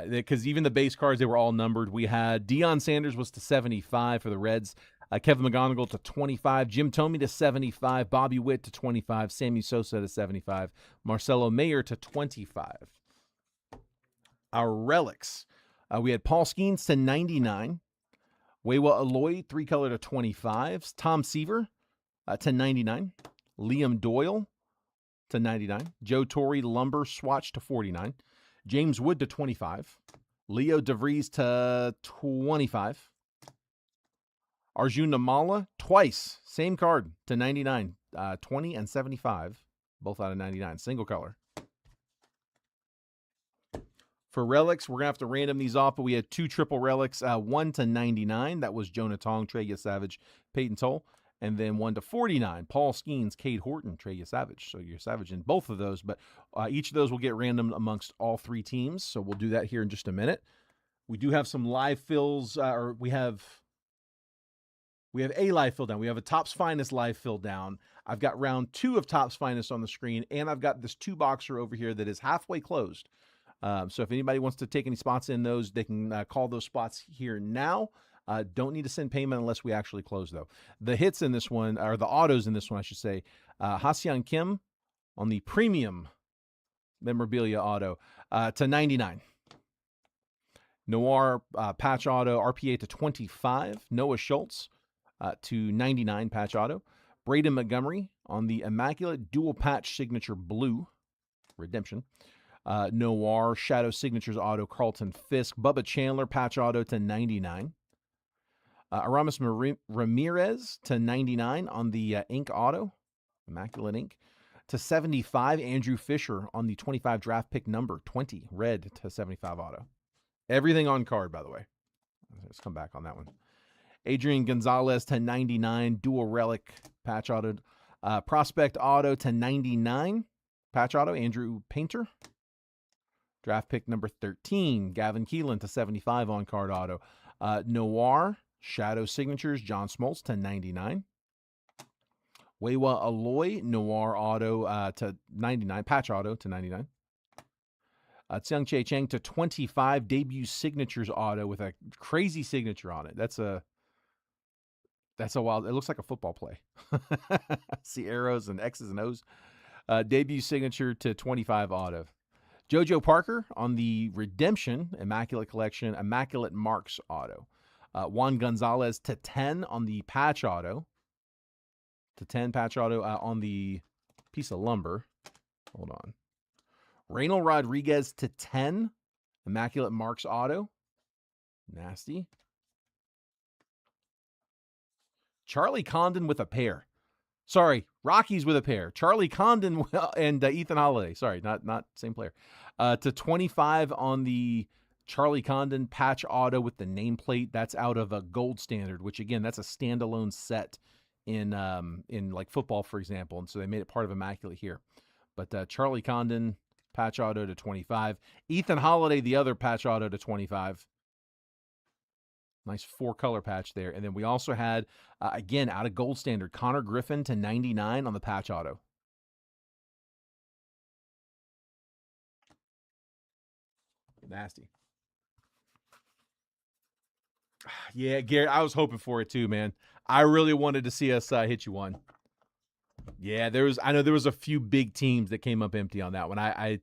because even the base cards, they were all numbered. We had Deion Sanders was to 75 for the Reds. Kevin McGonigal to 25. Jim Thome to 75. Bobby Witt to 25. Sammy Sosa to 75. Marcelo Mayer to 25. Our relics. We had Paul Skeens to 99. Weiwa Aloy, 3-color to 25. Tom Seaver to 99. Liam Doyle to 99. Joe Torre Lumber Swatch to 49. James Wood to 25. Leo DeVries to 25. Arjun Namala twice. Same card to 99. 20 and 75. Both out of 99. Single color. For relics, we're going to have to random these off, but we had 2 triple relics, 1 to 99. That was Jonah Tong, Trey Savage, Peyton Toll. And then 1 to 49, Paul Skeens, Cade Horton, Trey Savage. So you're Savage in both of those, but each of those will get random amongst all 3 teams. So we'll do that here in just a minute. We do have some live fills, or we have a live fill down. We have a Topps Finest live fill down. I've got round 2 of Topps Finest on the screen, and I've got this 2-boxer over here that is halfway closed. So if anybody wants to take any spots in those, they can call those spots here now. Don't need to send payment unless we actually close, though. The hits in this one, or the autos in this one, I should say, Ha-Seong Kim on the premium memorabilia auto to 99. Noir patch auto RPA to 25. Noah Schultz to 99 patch auto. Braden Montgomery on the Immaculate dual patch signature blue redemption. Noir Shadow Signatures auto Carlton Fisk. Bubba Chandler patch auto to 99. Aramis Ramirez to 99 on the ink auto, Immaculate ink. To 75, Andrew Fisher on the 25 draft pick number 20, red to 75 auto. Everything on card, by the way. Let's come back on that one. Adrian Gonzalez to 99, dual relic patch auto. Prospect auto to 99, patch auto, Andrew Painter. Draft pick number 13, Gavin Keelan to 75 on card auto. Noir Shadow Signatures, John Smoltz to 99. Weiwa Aloy Noir auto to 99, patch auto to 99. Tsiang Che Chang to 25, debut signatures auto with a crazy signature on it. That's a wild. It looks like a football play. See arrows and X's and O's. Debut signature to 25 auto. JoJo Parker on the redemption Immaculate collection, Immaculate Marks auto. Juan Gonzalez to 10 on the patch auto. To 10 patch auto on the piece of lumber. Hold on. Reynel Rodriguez to 10. Immaculate Marks auto. Nasty. Charlie Condon with a pair. Sorry, Rockies with a pair. Charlie Condon and Ethan Holiday. Sorry, not same player. To 25 on the Charlie Condon patch auto with the nameplate. That's out of a Gold Standard, which again, that's a standalone set in like football, for example. And so they made it part of Immaculate here. But Charlie Condon patch auto to 25. Ethan Holiday, the other patch auto to 25. Nice 4-color patch there. And then we also had, again, out of Gold Standard, Connor Griffin to 99 on the patch auto. Nasty. Yeah, Garrett, I was hoping for it too, man. I really wanted to see us hit you one. Yeah, I know there was a few big teams that came up empty on that one.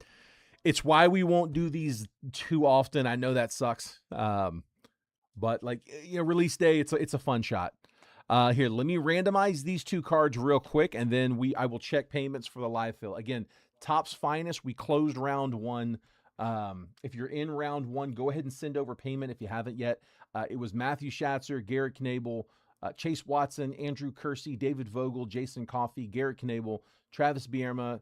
It's why we won't do these too often. I know that sucks. But like, release day, it's a fun shot. Here, let me randomize these two cards real quick, and then I will check payments for the live fill. Again, Topps Finest, we closed round one. If you're in round one, go ahead and send over payment if you haven't yet. It was Matthew Schatzer, Garrett Knable, Chase Watson, Andrew Kersey, David Vogel, Jason Coffey, Garrett Knable, Travis Bierma,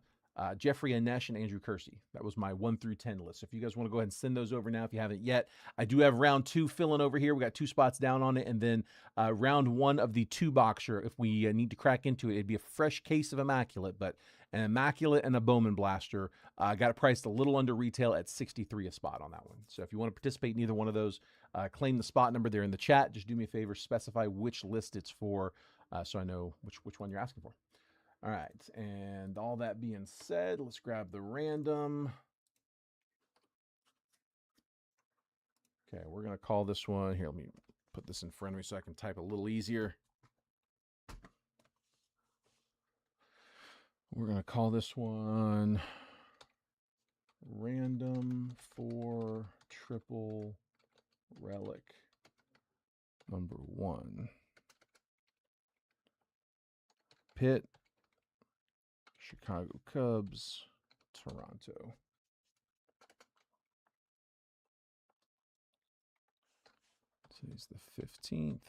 Jeffrey Anesh, and Andrew Kersey. That was my 1 through 10 list. So if you guys want to go ahead and send those over now if you haven't yet. I do have round 2 filling over here. We got 2 spots down on it. And then round 1 of the 2-boxer, if we need to crack into it, it'd be a fresh case of Immaculate, but an Immaculate and a Bowman Blaster. Got it priced a little under retail at $63 a spot on that one. So if you want to participate in either one of those, claim the spot number there in the chat. Just do me a favor, specify which list it's for so I know which one you're asking for. All right, and all that being said, let's grab the random. Okay, we're going to call this one. Here, let me put this in front of me so I can type a little easier. We're going to call this one Random for Triple Relic number 1. Pitt, Chicago Cubs, Toronto. Today's the 15th.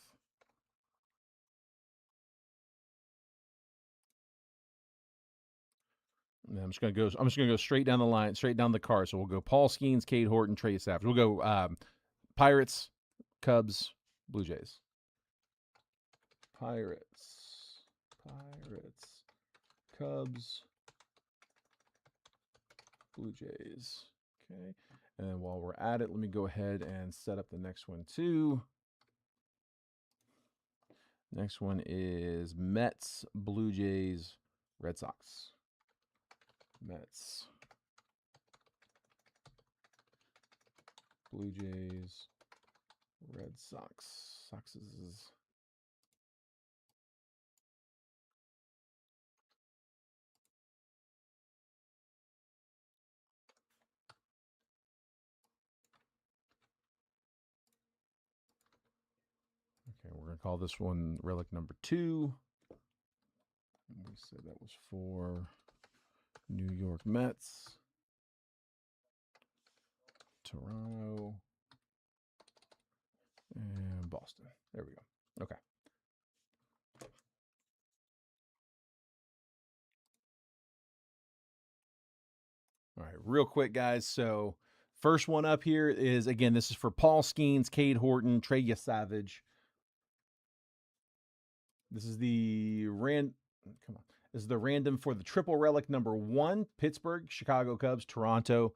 And I'm just gonna go straight down the line, straight down the card. So we'll go Paul Skeens, Cade Horton, Trey Savage. We'll go Pirates, Cubs, Blue Jays. Pirates, Cubs, Blue Jays. Okay. And then while we're at it, let me go ahead and set up the next one too. Next one is Mets, Blue Jays, Red Sox. Mets, Blue Jays, Red Sox. Soxes. Okay, we're going to call this one relic number 2. We said that was for New York Mets, Toronto, and Boston. There we go. Okay. All right, real quick, guys. So, first one up here is, again, this is for Paul Skeens, Cade Horton, Trey Savage. This is the Come on. This is the random for the triple relic number 1, Pittsburgh, Chicago Cubs, Toronto,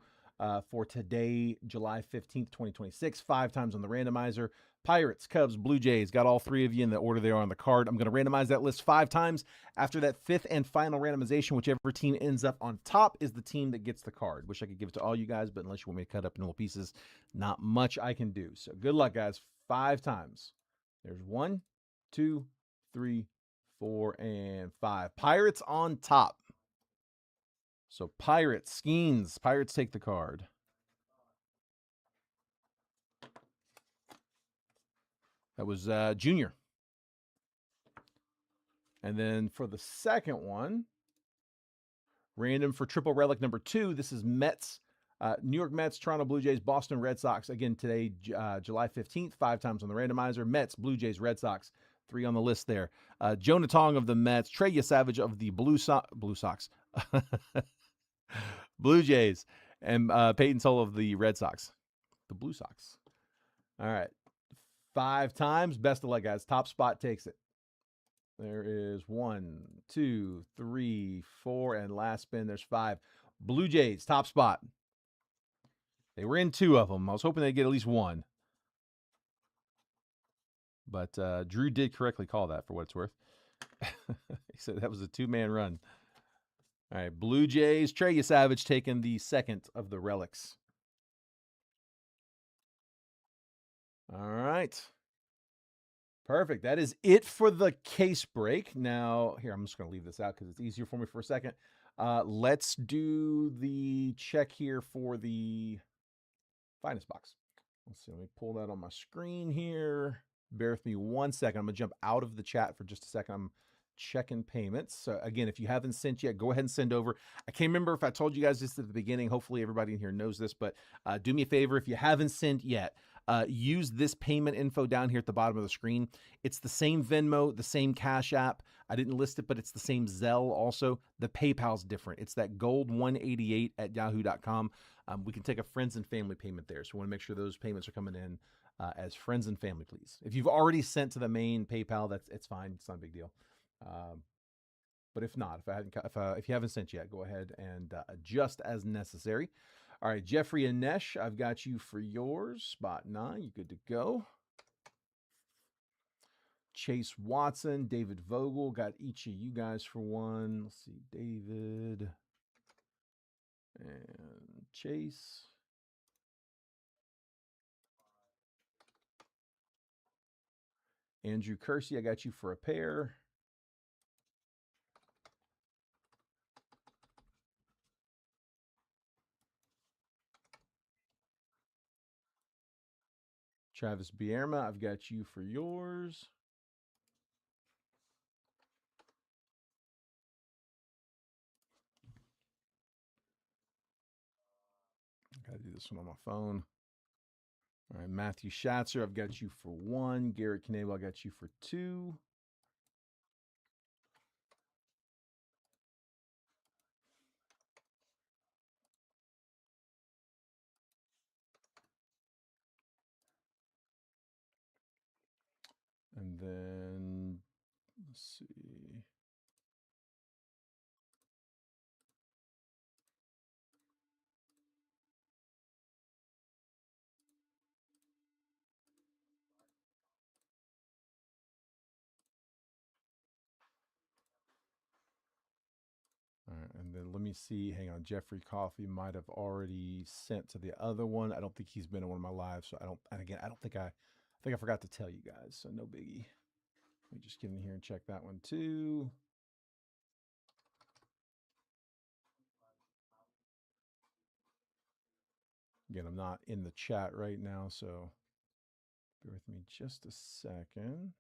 for today, July 15th, 2026. 5 times on the randomizer. Pirates, Cubs, Blue Jays. Got all 3 of you in the order they are on the card. I'm going to randomize that list 5 times. After that 5th and final randomization, whichever team ends up on top is the team that gets the card. Wish I could give it to all you guys, but unless you want me to cut up in little pieces, not much I can do. So good luck, guys. 5 times. There's 1, 2, 3, 4, and 5. Pirates on top. So Pirates, Skeens. Pirates take the card. That was Junior. And then for the second one, random for triple relic number 2, this is Mets. New York Mets, Toronto Blue Jays, Boston Red Sox. Again, today, July 15th, 5 times on the randomizer. Mets, Blue Jays, Red Sox. 3 on the list there. Jonah Tong of the Mets, Trey Savage of the Blue Sox. Blue Jays, and Peyton Toll of the Red Sox. The Blue Sox. All right. 5 times. Best of luck, guys. Top spot takes it. There is 1, 2, 3, 4, and last spin, there's 5. Blue Jays, top spot. They were in 2 of them. I was hoping they'd get at least 1. But Drew did correctly call that for what it's worth. He said that was a 2-man run. All right, Blue Jays, Trey Savage taking the second of the relics. All right. Perfect. That is it for the case break. Now, here, I'm just going to leave this out because it's easier for me for a second. Let's do the check here for the finest box. Let's see. Let me pull that on my screen here. Bear with me 1 second. I'm going to jump out of the chat for just a second. I'm checking payments. So again, if you haven't sent yet, go ahead and send over. I can't remember if I told you guys this at the beginning. Hopefully everybody in here knows this, but do me a favor. If you haven't sent yet, use this payment info down here at the bottom of the screen. It's the same Venmo, the same Cash App. I didn't list it, but it's the same Zelle also. The PayPal's different. It's that gold188@yahoo.com. We can take a friends and family payment there. So we want to make sure those payments are coming in as friends and family, please. If you've already sent to the main PayPal, it's fine. It's not a big deal. But if not, if you haven't sent yet, go ahead and adjust as necessary. All right, Jeffrey and Nesh, I've got you for yours. Spot 9, you good to go. Chase Watson, David Vogel, got each of you guys for 1. Let's see, David and Chase. Andrew Kersey, I got you for a pair. Travis Bierma, I've got you for yours. I gotta do this one on my phone. All right, Matthew Schatzer, I've got you for 1. Garrett Knable, I got you for 2. And then, let's see. All right, and then let me see. Hang on, Jeffrey Coffey might have already sent to the other one. I don't think he's been in one of my lives, so I don't. And again, I think I forgot to tell you guys, so no biggie. Let me just get in here and check that one too. Again, I'm not in the chat right now, so Bear with me just a second.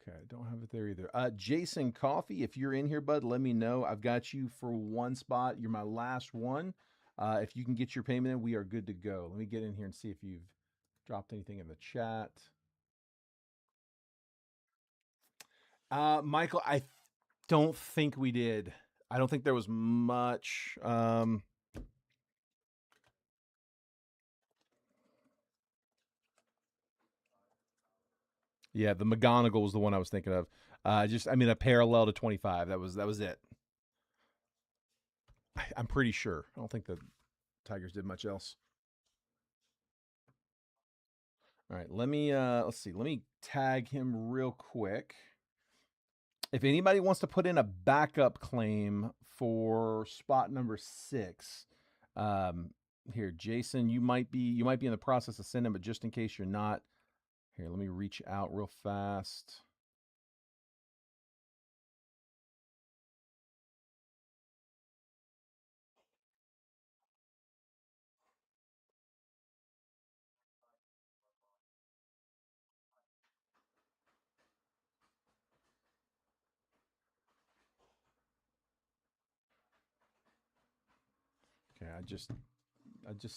Okay, I don't have it there either. Jason Coffee, if you're in here, bud, let me know. I've got you for one spot. You're my last one. If you can get your payment in, we are good to go. Let me get in here and see if you've dropped anything in the chat. Michael, I don't think we did. I don't think there was much. Yeah, the McGonagall was the one I was thinking of. I mean, a parallel to 25. That was it. I'm pretty sure. I don't think the Tigers did much else. All right, let's see. Let me tag him real quick. If anybody wants to put in a backup claim for spot number 6, here, Jason, you might be in the process of sending, but just in case you're not, here, let me reach out real fast. Okay, I just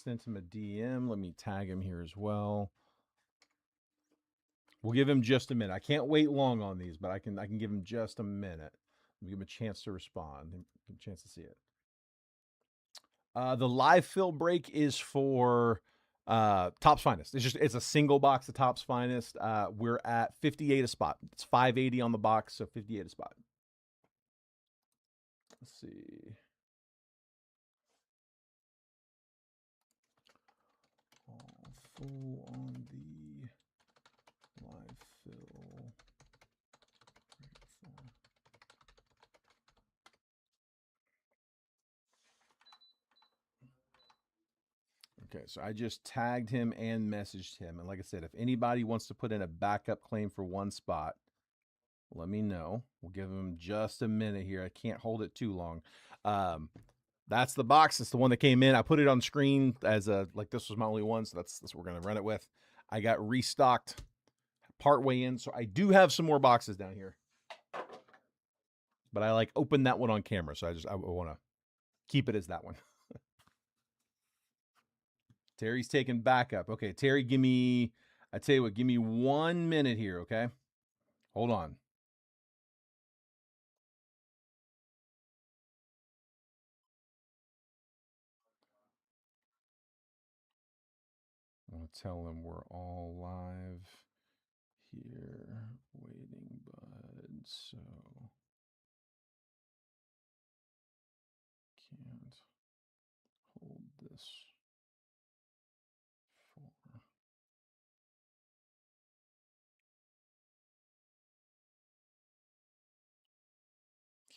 sent him a DM. Let me tag him here as well. We'll give him just a minute. I can't wait long on these, but I can give him just a minute. Give him a chance to respond, a chance to see it. The live fill break is for Topps Finest. It's a single box of Topps Finest. We're at 58 a spot. It's 580 on the box, so 58 a spot. Let's see. All full on the live fill. Okay, so I just tagged him and messaged him. And like I said, if anybody wants to put in a backup claim for one spot, let me know. We'll give him just a minute here. I can't hold it too long. That's the box. It's the one that came in. I put it on screen as like this was my only one, so that's what we're gonna run it with. I got restocked partway in, so I do have some more boxes down here. But I like opened that one on camera, so I want to keep it as that one. Terry's taking backup. Okay, Terry, I tell you what, give me 1 minute here, okay? Hold on. I'll tell him we're all live here waiting, bud. So can't hold this for.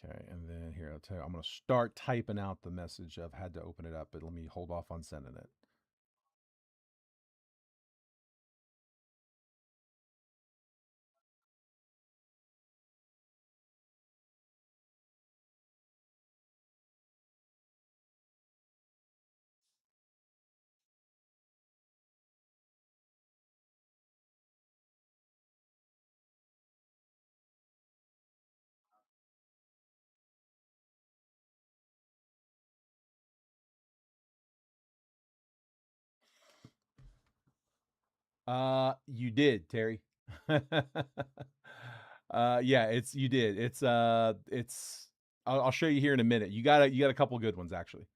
Okay, and then here, I'll tell you, I'm going to start typing out the message. I've had to open it up, but let me hold off on sending it. You did, Terry. Yeah, you did. I'll show you here in a minute. You got a couple good ones actually.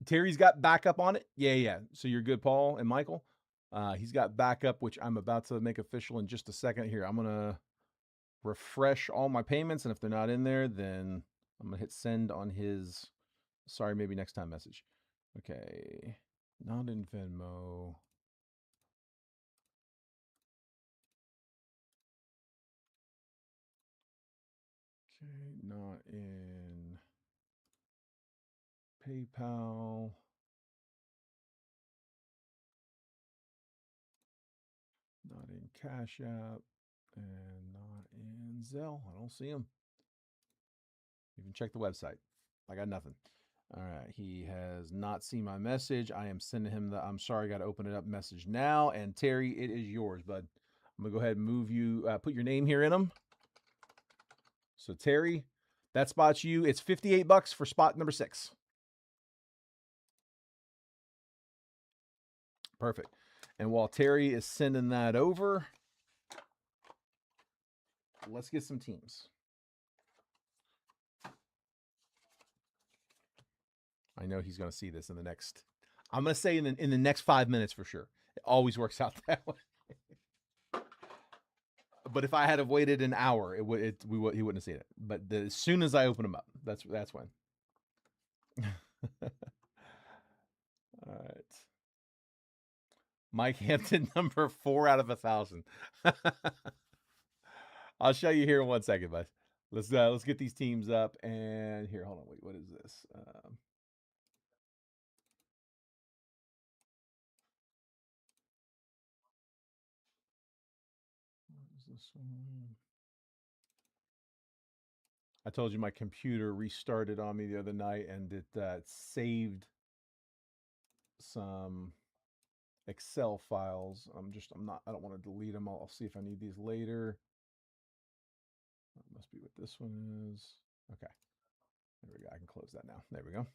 Terry's got backup on it. Yeah. So you're good, Paul and Michael. He's got backup, which I'm about to make official in just a second. Here, I'm gonna refresh all my payments, and if they're not in there, then I'm gonna hit send on his. Sorry, maybe next time message. Okay, not in Venmo. Okay, not in PayPal. Not in Cash App. And not in Zelle. I don't see them. Even check the website. I got nothing. All right. He has not seen my message. I am sending him the I'm sorry, got to open it up message now. And Terry, it is yours, bud. I'm going to go ahead and move you, put your name here in them. So, Terry, that spot's you. It's $58 for spot number 6. Perfect. And while Terry is sending that over, let's get some teams. I know he's going to see this in the next, I'm going to say in the next 5 minutes for sure. It always works out that way. But if I had have waited an hour, he wouldn't have seen it. But as soon as I open him up, that's when. All right. Mike Hampton, number 4 out of 1,000. I'll show you here in 1 second, bud. Let's get these teams up. And here, hold on. Wait, what is this? What is this one? I told you my computer restarted on me the other night, and it saved some Excel files. I don't want to delete them. I'll see if I need these later. That must be what this one is. Okay. There we go. I can close that now. There we go.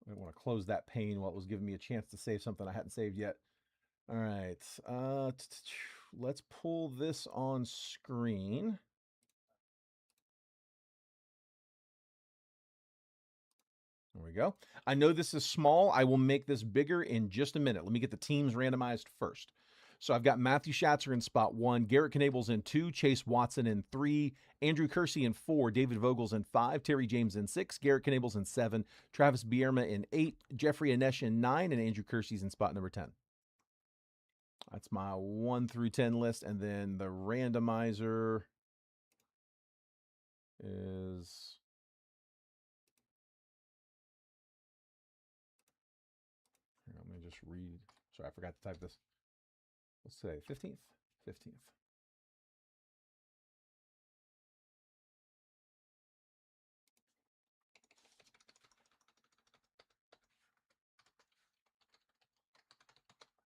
I didn't want to close that pane while it was giving me a chance to save something I hadn't saved yet. All right. Let's pull this on screen. There we go. I know this is small. I will make this bigger in just a minute. Let me get the teams randomized first. So I've got Matthew Schatzer in spot 1, Garrett Knables in 2, Chase Watson in 3, Andrew Kersey in 4, David Vogels in 5, Terry James in 6, Garrett Knables in 7, Travis Bierma in 8, Jeffrey Anesh in 9, and Andrew Kersey's in spot number 10. That's my 1 through 10 list. And then the randomizer is... Here, let me just read. Sorry, I forgot to type this. Let's say 15th. 15th.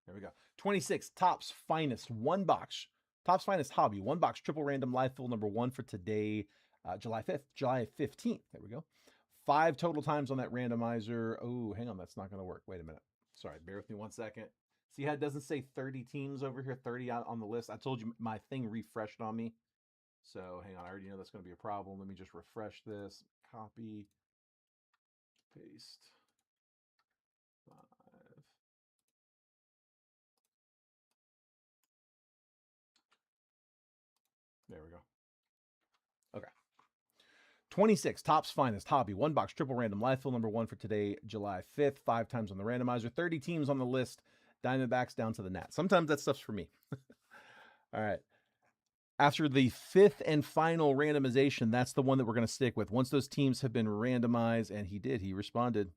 There we go. 26, Topps Finest, 1 box. Topps Finest Hobby, 1 box, triple random live fill number 1 for today, July 5th, July 15th. There we go. 5 total times on that randomizer. Oh, hang on. That's not going to work. Wait a minute. Sorry. Bear with me 1 second. See how it doesn't say 30 teams over here, 30 out on the list? I told you my thing refreshed on me. So hang on. I already know that's going to be a problem. Let me just refresh this. Copy. Paste. 5. There we go. Okay. 26, Topps Finest Hobby, 1 box, triple random live fill number 1 for today, July 5th. 5 times on the randomizer, 30 teams on the list, Diamondbacks down to the Nats. Sometimes that stuff's for me. All right. After the 5th and final randomization, that's the one that we're going to stick with. Once those teams have been randomized, and he did, he responded.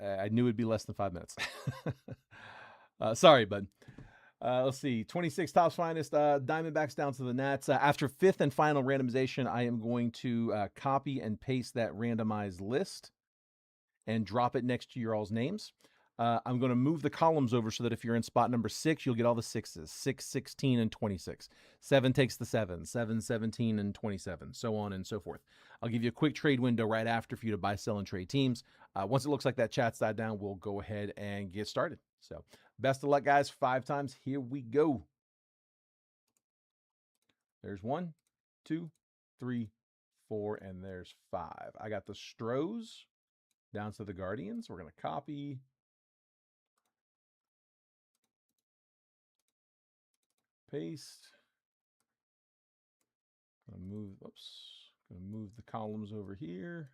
I knew it'd be less than 5 minutes. Sorry, bud. Let's see. 26, Topps Finest, Diamondbacks down to the Nats. After 5th and final randomization, I am going to copy and paste that randomized list and drop it next to your all's names. I'm going to move the columns over so that if you're in spot number 6, you'll get all the 6s. 6, 16, and 26. 7 takes the 7. 7, 17, and 27. So on and so forth. I'll give you a quick trade window right after for you to buy, sell, and trade teams. Once it looks like that chat's died down, we'll go ahead and get started. So best of luck, guys. 5 times. Here we go. There's 1, 2, 3, 4, and there's 5. I got the Stros down to the Guardians. We're going to copy. Paste. Gonna move the columns over here.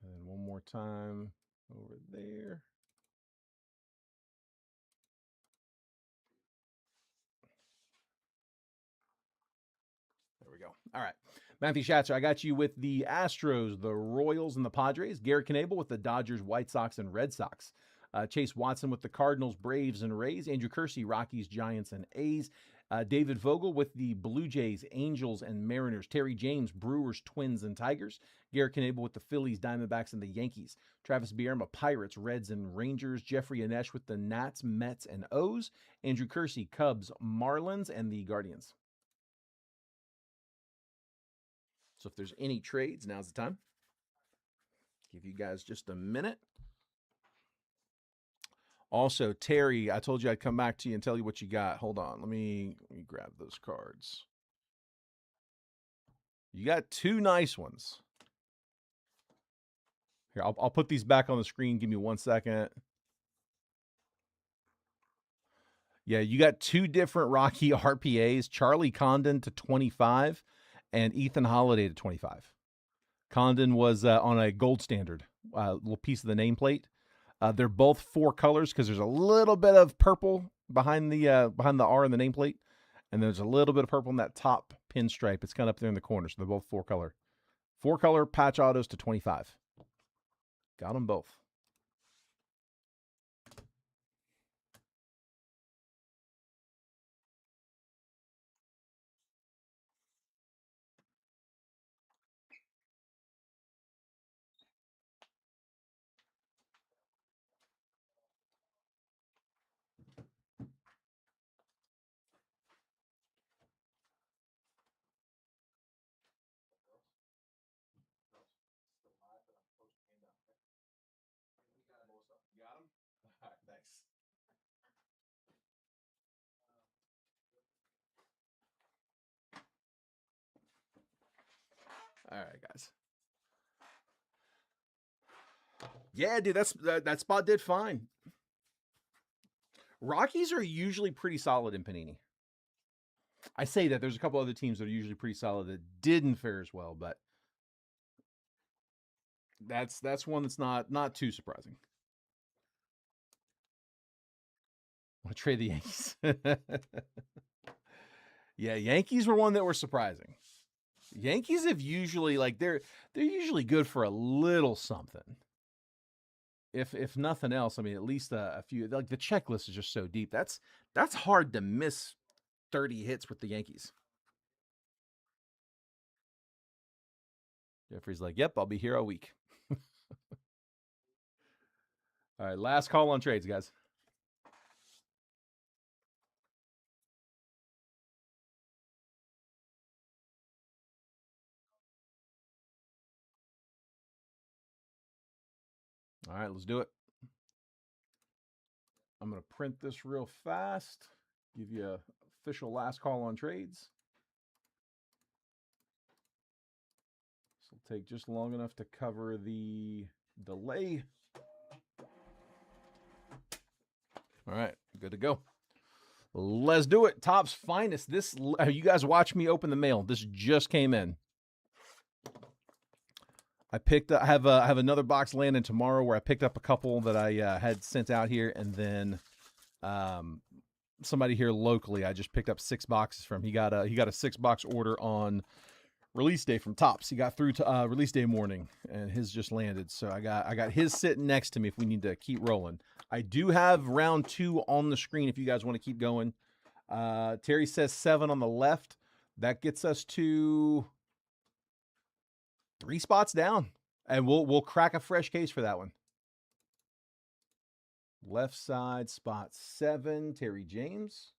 And then one more time over there. There we go. All right. Matthew Schatzer, I got you with the Astros, the Royals, and the Padres. Garrett Knable with the Dodgers, White Sox, and Red Sox. Chase Watson with the Cardinals, Braves, and Rays. Andrew Kersey, Rockies, Giants, and A's. David Vogel with the Blue Jays, Angels, and Mariners. Terry James, Brewers, Twins, and Tigers. Garrett Knebel with the Phillies, Diamondbacks, and the Yankees. Travis Bierma, Pirates, Reds, and Rangers. Jeffrey Anesh with the Nats, Mets, and O's. Andrew Kersey, Cubs, Marlins, and the Guardians. So if there's any trades, now's the time. Give you guys just a minute. Also, Terry, I told you I'd come back to you and tell you what you got. Hold on. Let me grab those cards. You got 2 nice ones. Here, I'll put these back on the screen. Give me 1 second. Yeah, you got 2 different Rocky RPAs. Charlie Condon to 25 and Ethan Holiday to 25. Condon was on a gold standard, little piece of the nameplate. They're both 4 colors because there's a little bit of purple behind the R in the nameplate, and there's a little bit of purple in that top pinstripe. It's kind of up there in the corner, so they're both 4 color. 4 color patch autos to 25. Got them both. Got them? All right, thanks. All right, guys. Yeah, dude, that spot did fine. Rockies are usually pretty solid in Panini. I say that there's a couple other teams that are usually pretty solid that didn't fare as well, but that's one that's not too surprising. I'll trade the Yankees. Yeah, Yankees were one that were surprising. Yankees have usually they're usually good for a little something. If nothing else, I mean, at least a few. Like the checklist is just so deep. That's hard to miss 30 hits with the Yankees. Jeffrey's like, yep, I'll be here all week. All right, last call on trades, guys. All right, let's do it. I'm going to print this real fast, give you an official last call on trades. This will take just long enough to cover the delay. All right, good to go. Let's do it. Topps Finest. This, you guys watch me open the mail. This just came in. I have another box landing tomorrow where I picked up a couple that I had sent out here, and then somebody here locally I just picked up 6 boxes from. He got a 6-box order on release day from Topps. He got through to release day morning, and his just landed. So I got his sitting next to me if we need to keep rolling. I do have round 2 on the screen if you guys want to keep going. Terry says 7 on the left. That gets us to 3 spots down, and we'll crack a fresh case for that one. Left side, spot 7, Terry James.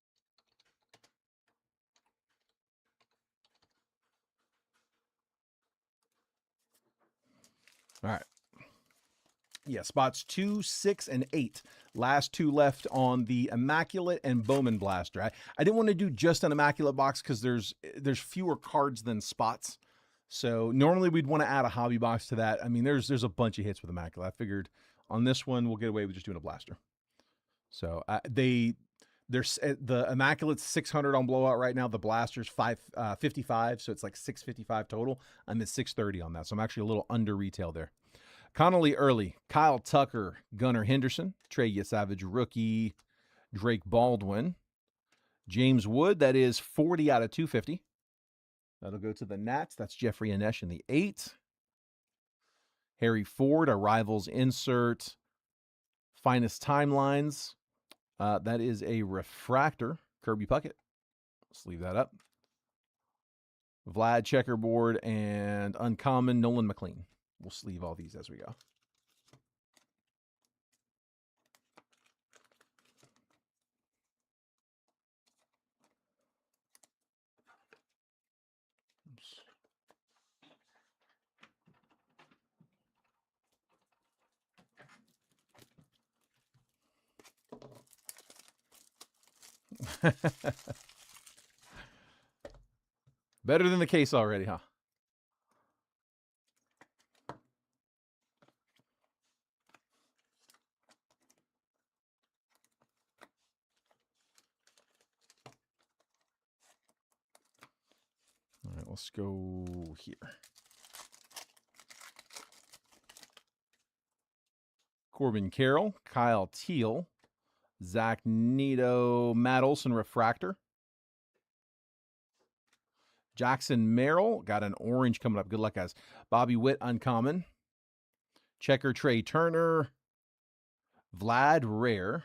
All right. Yeah, spots 2, 6, and 8. Last 2 left on the Immaculate and Bowman Blaster. I didn't want to do just an Immaculate box because there's fewer cards than spots. So normally we'd want to add a hobby box to that. I mean, there's a bunch of hits with Immaculate. I figured on this one we'll get away with just doing a blaster. So the Immaculate's 600 on blowout right now. The blaster's 555, so it's like 655 total. I'm at 630 on that, so I'm actually a little under retail there. Connolly Early, Kyle Tucker, Gunnar Henderson, Trey Savage rookie, Drake Baldwin, James Wood. That is 40 out of 250. That'll go to the Nats. That's Jeffrey Anesh in the 8. Harry Ford, a Rivals insert. Finest Timelines. That is a refractor. Kirby Puckett. Let's leave that up. Vlad Checkerboard and Uncommon Nolan McLean. We'll sleeve all these as we go. Better than the case already, huh? All right, let's go here. Corbin Carroll, Kyle Teal, Zach Neto, Matt Olson refractor. Jackson Merrill, got an orange coming up. Good luck, guys. Bobby Witt, uncommon. Checker Trey Turner. Vlad Rare.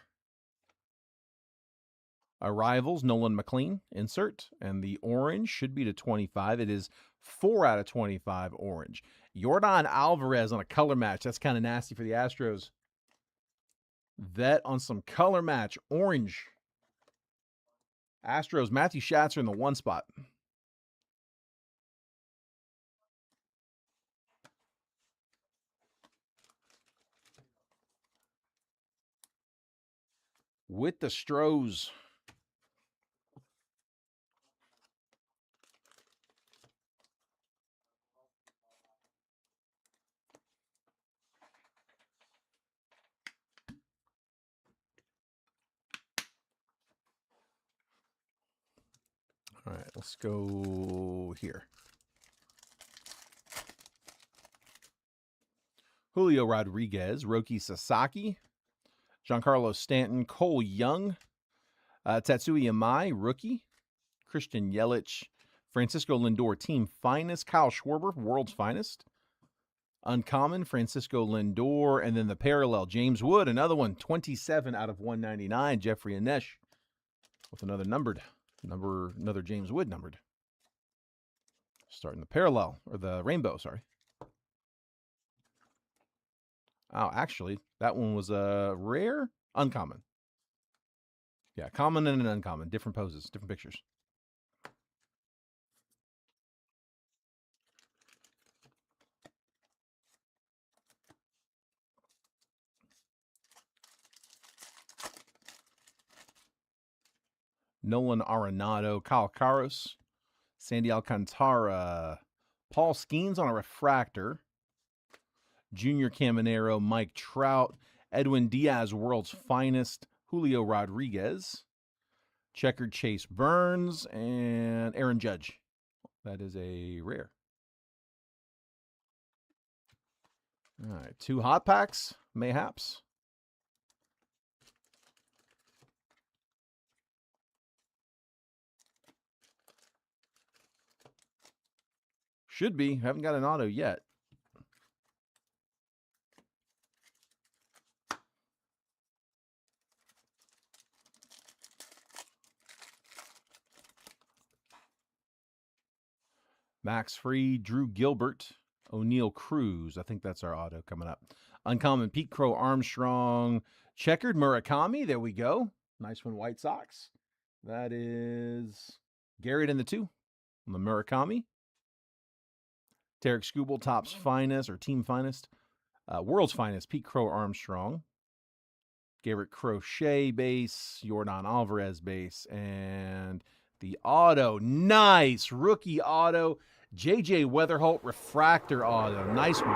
Arrivals, Nolan McLean, insert. And the orange should be to 25. It is 4 out of 25 orange. Yordan Alvarez on a color match. That's kind of nasty for the Astros. Vet on some color match. Orange. Astros, Matthew Schatzer in the 1 spot. With the Stros. All right, let's go here. Julio Rodriguez, Roki Sasaki, Giancarlo Stanton, Cole Young, Tatsuya Yamai, rookie, Christian Yelich, Francisco Lindor, team finest, Kyle Schwarber, world's finest, uncommon, Francisco Lindor, and then the parallel, James Wood, another one, 27 out of 199, Jeffrey Anesh with another another James Wood numbered. Starting the parallel, or the rainbow, sorry. Oh, actually, that one was a rare, uncommon. Yeah, common and an uncommon, different poses, different pictures. Nolan Arenado, Kyle Carros, Sandy Alcantara, Paul Skeens on a refractor, Junior Caminero, Mike Trout, Edwin Diaz, world's finest, Julio Rodriguez, checkered Chase Burns, and Aaron Judge. That is a rare. All right, 2 hot packs, mayhaps. Should be. Haven't got an auto yet. Max Fried, Drew Gilbert, O'Neill Cruz. I think that's our auto coming up. Uncommon, Pete Crow Armstrong. Checkered Murakami. There we go. Nice one, White Sox. That is Garrett in the 2 on the Murakami. Tarek Skubal, Top's finest, or team finest. World's finest, Pete Crow Armstrong. Garrett Crochet base. Yordan Alvarez base. And the auto. Nice. Rookie auto. J.J. Weatherholt refractor auto. Nice one,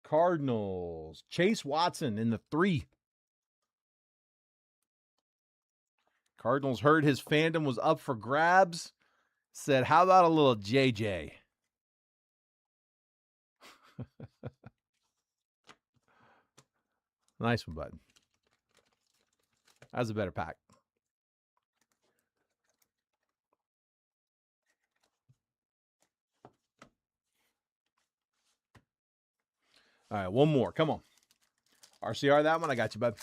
Cardinals. Chase Watson in the 3. Cardinals heard his fandom was up for grabs. Said, how about a little JJ? Nice one, bud. That's a better pack. All right, one more. Come on. RCR, that one. I got you, bud.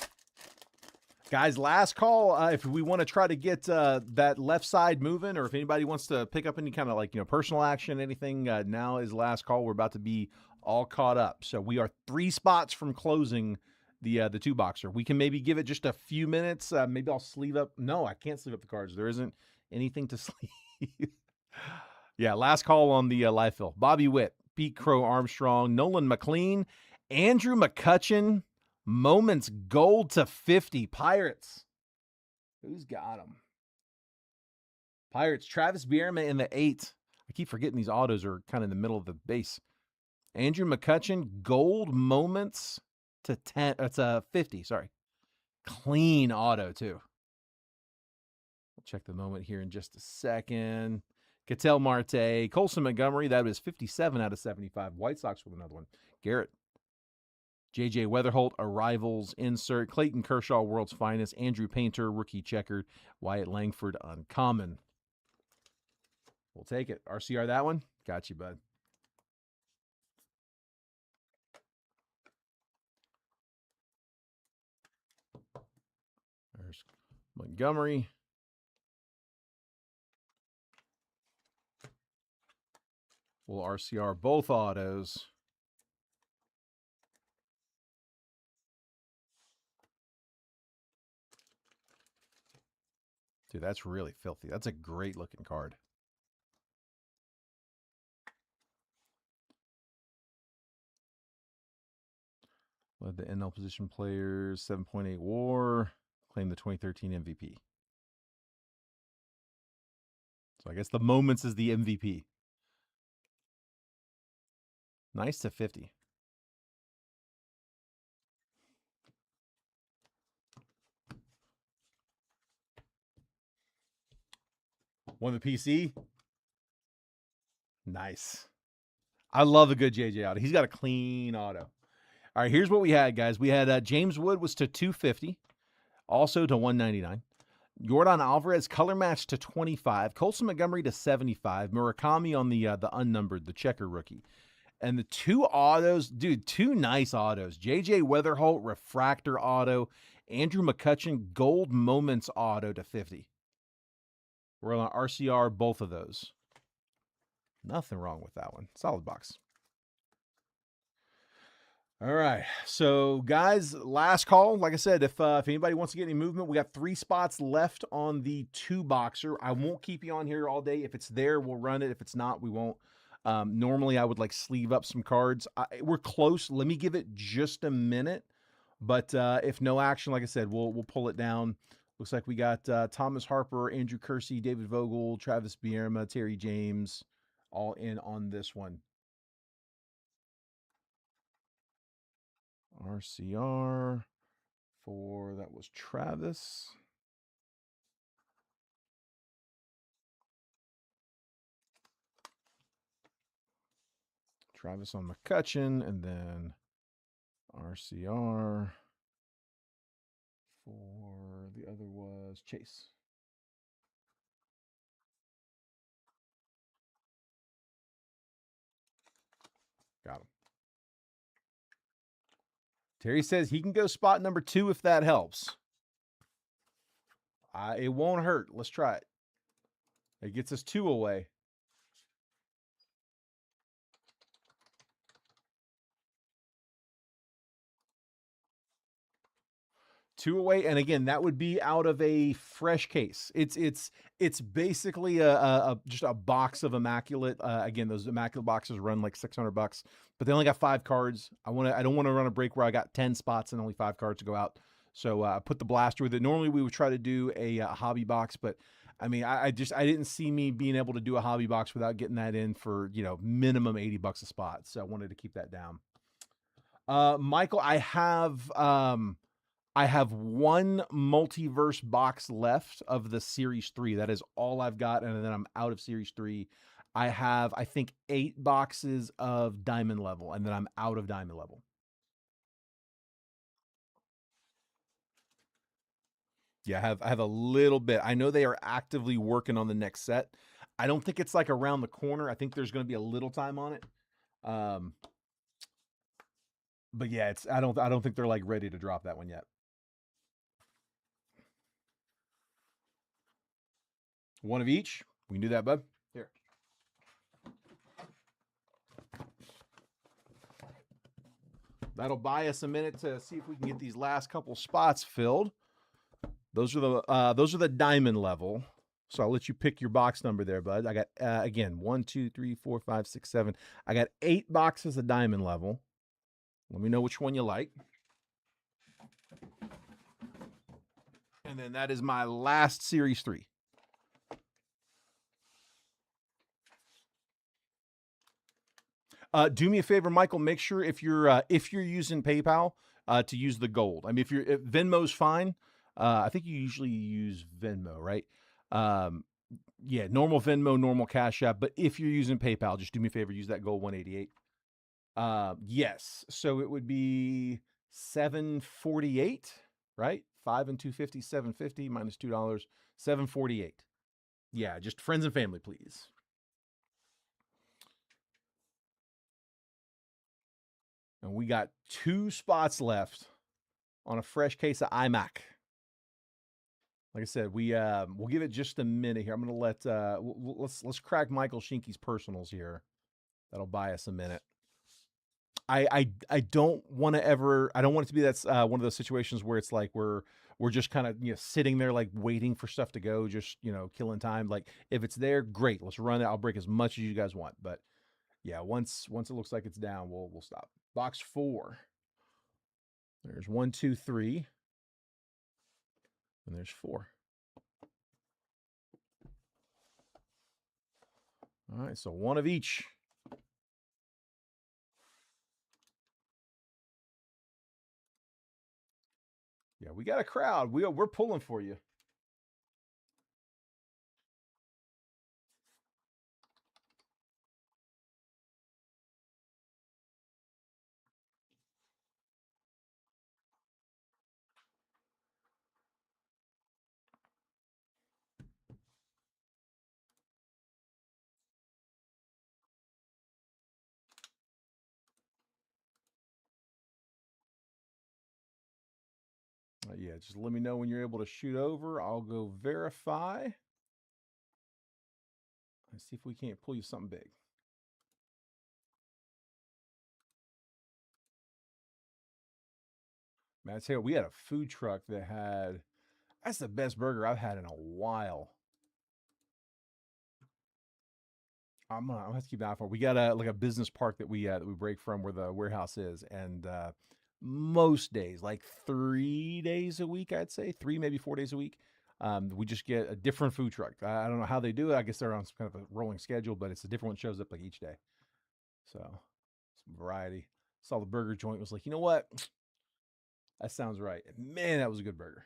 Guys, last call. If we want to try to get that left side moving, or if anybody wants to pick up any kind of like, personal action, anything, now is last call. We're about to be all caught up. So we are 3 spots from closing the 2-boxer. We can maybe give it just a few minutes. Maybe I'll sleeve up. No, I can't sleeve up the cards. There isn't anything to sleeve. Yeah, last call on the live fill. Bobby Witt, Pete Crow Armstrong, Nolan McLean, Andrew McCutcheon, Moments gold to 50. Pirates. Who's got them? Pirates, Travis Bierma in the 8. I keep forgetting these autos are kind of in the middle of the base. Andrew McCutcheon, gold moments to 10. It's a 50, sorry. Clean auto, too. We'll check the moment here in just a second. Ketel Marte, Colson Montgomery, that was 57 out of 75. White Sox with another one. Garrett. J.J. Weatherholt, Arrivals insert. Clayton Kershaw, World's Finest. Andrew Painter, Rookie Checkered. Wyatt Langford, Uncommon. We'll take it. RCR, that one? Got you, bud. There's Montgomery. We'll RCR both autos. Dude, that's really filthy. That's a great looking card. Led the NL position players, 7.8 WAR, claimed the 2013 MVP. So I guess the moments is the MVP. Nice to 50. Won the PC. Nice. I love a good JJ auto. He's got a clean auto. All right, here's what we had, guys. We had James Wood was to 250, also to 199. Yordan Alvarez color match to 25. Colson Montgomery to 75. Murakami on the unnumbered, the checker rookie. And the 2 autos, dude, 2 nice autos. J.J. Weatherholt, refractor auto. Andrew McCutcheon, gold moments auto to 50. We're on RCR, both of those. Nothing wrong with that one. Solid box. All right. So, guys, last call. Like I said, if anybody wants to get any movement, we got 3 spots left on the 2-boxer. I won't keep you on here all day. If it's there, we'll run it. If it's not, we won't. Normally, I would like sleeve up some cards. We're close. Let me give it just a minute. But if no action, like I said, we'll pull it down. Looks like we got Thomas Harper, Andrew Kersey, David Vogel, Travis Bierma, Terry James, all in on this one. RCR for, that was Travis. Travis on McCutcheon, and then RCR for the other was Chase. Got him. Terry says he can go spot number 2 if that helps. It won't hurt. Let's try it. It gets us 2 away. Two away, and again, that would be out of a fresh case. It's basically just a box of Immaculate. Again, those Immaculate boxes run like $600, but they only got 5 cards. I don't want to run a break where I got 10 spots and only 5 cards to go out. So I put the blaster with it. Normally we would try to do a hobby box, but I mean, I didn't see me being able to do a hobby box without getting that in for minimum $80 a spot. So I wanted to keep that down. Michael, I have 1 multiverse box left of the Series 3. That is all I've got, and then I'm out of Series 3. I have, I think, 8 boxes of Diamond Level, and then I'm out of Diamond Level. Yeah, I have a little bit. I know they are actively working on the next set. I don't think it's like around the corner. I think there's going to be a little time on it. But yeah, it's I don't think they're like ready to drop that one yet. One of each. We can do that, bud. Here. That'll buy us a minute to see if we can get these last couple spots filled. Those are the diamond level. So I'll let you pick your box number there, bud. I got again 1, 2, 3, 4, 5, 6, 7. I got 8 boxes of diamond level. Let me know which one you like. And then that is my last series 3. Do me a favor, Michael. Make sure if you're using PayPal to use the gold. I mean, if Venmo's fine. I think you usually use Venmo, right? Um, yeah, normal Venmo, normal Cash App. But if you're using PayPal, just do me a favor, use that gold 188. Yes. So it would be 748, right? 5 and 250, 750 minus $2, 748. Yeah, just friends and family, please. And we got 2 spots left on a fresh case of iMac. Like I said, we'll give it just a minute here. I'm gonna let let's crack Michael Shinky's personals here. That'll buy us a minute. I don't want to ever. I don't want it to be that's one of those situations where it's like we're just kind of sitting there like waiting for stuff to go, just killing time. Like if it's there, great. Let's run it. I'll break as much as you guys want. But yeah, once it looks like it's down, we'll stop. Box 4. There's 1, 2, 3, and there's 4. All right, so one of each. Yeah, we got a crowd. We're pulling for you. Yeah, just let me know when you're able to shoot over. I'll go verify. Let's see if we can't pull you something big. Man, I tell you, we had a food truck that had. That's the best burger I've had in a while. I'm gonna have to keep an eye for. We got a business park that we break from where the warehouse is, and most days, like 3 days a week, I'd say 3 maybe 4 days a week. We just get a different food truck. I don't know how they do it. I guess they're on some kind of a rolling schedule, but it's a different one shows up like each day. So some variety. Saw the burger joint, was like, you know what? That sounds right. Man, that was a good burger.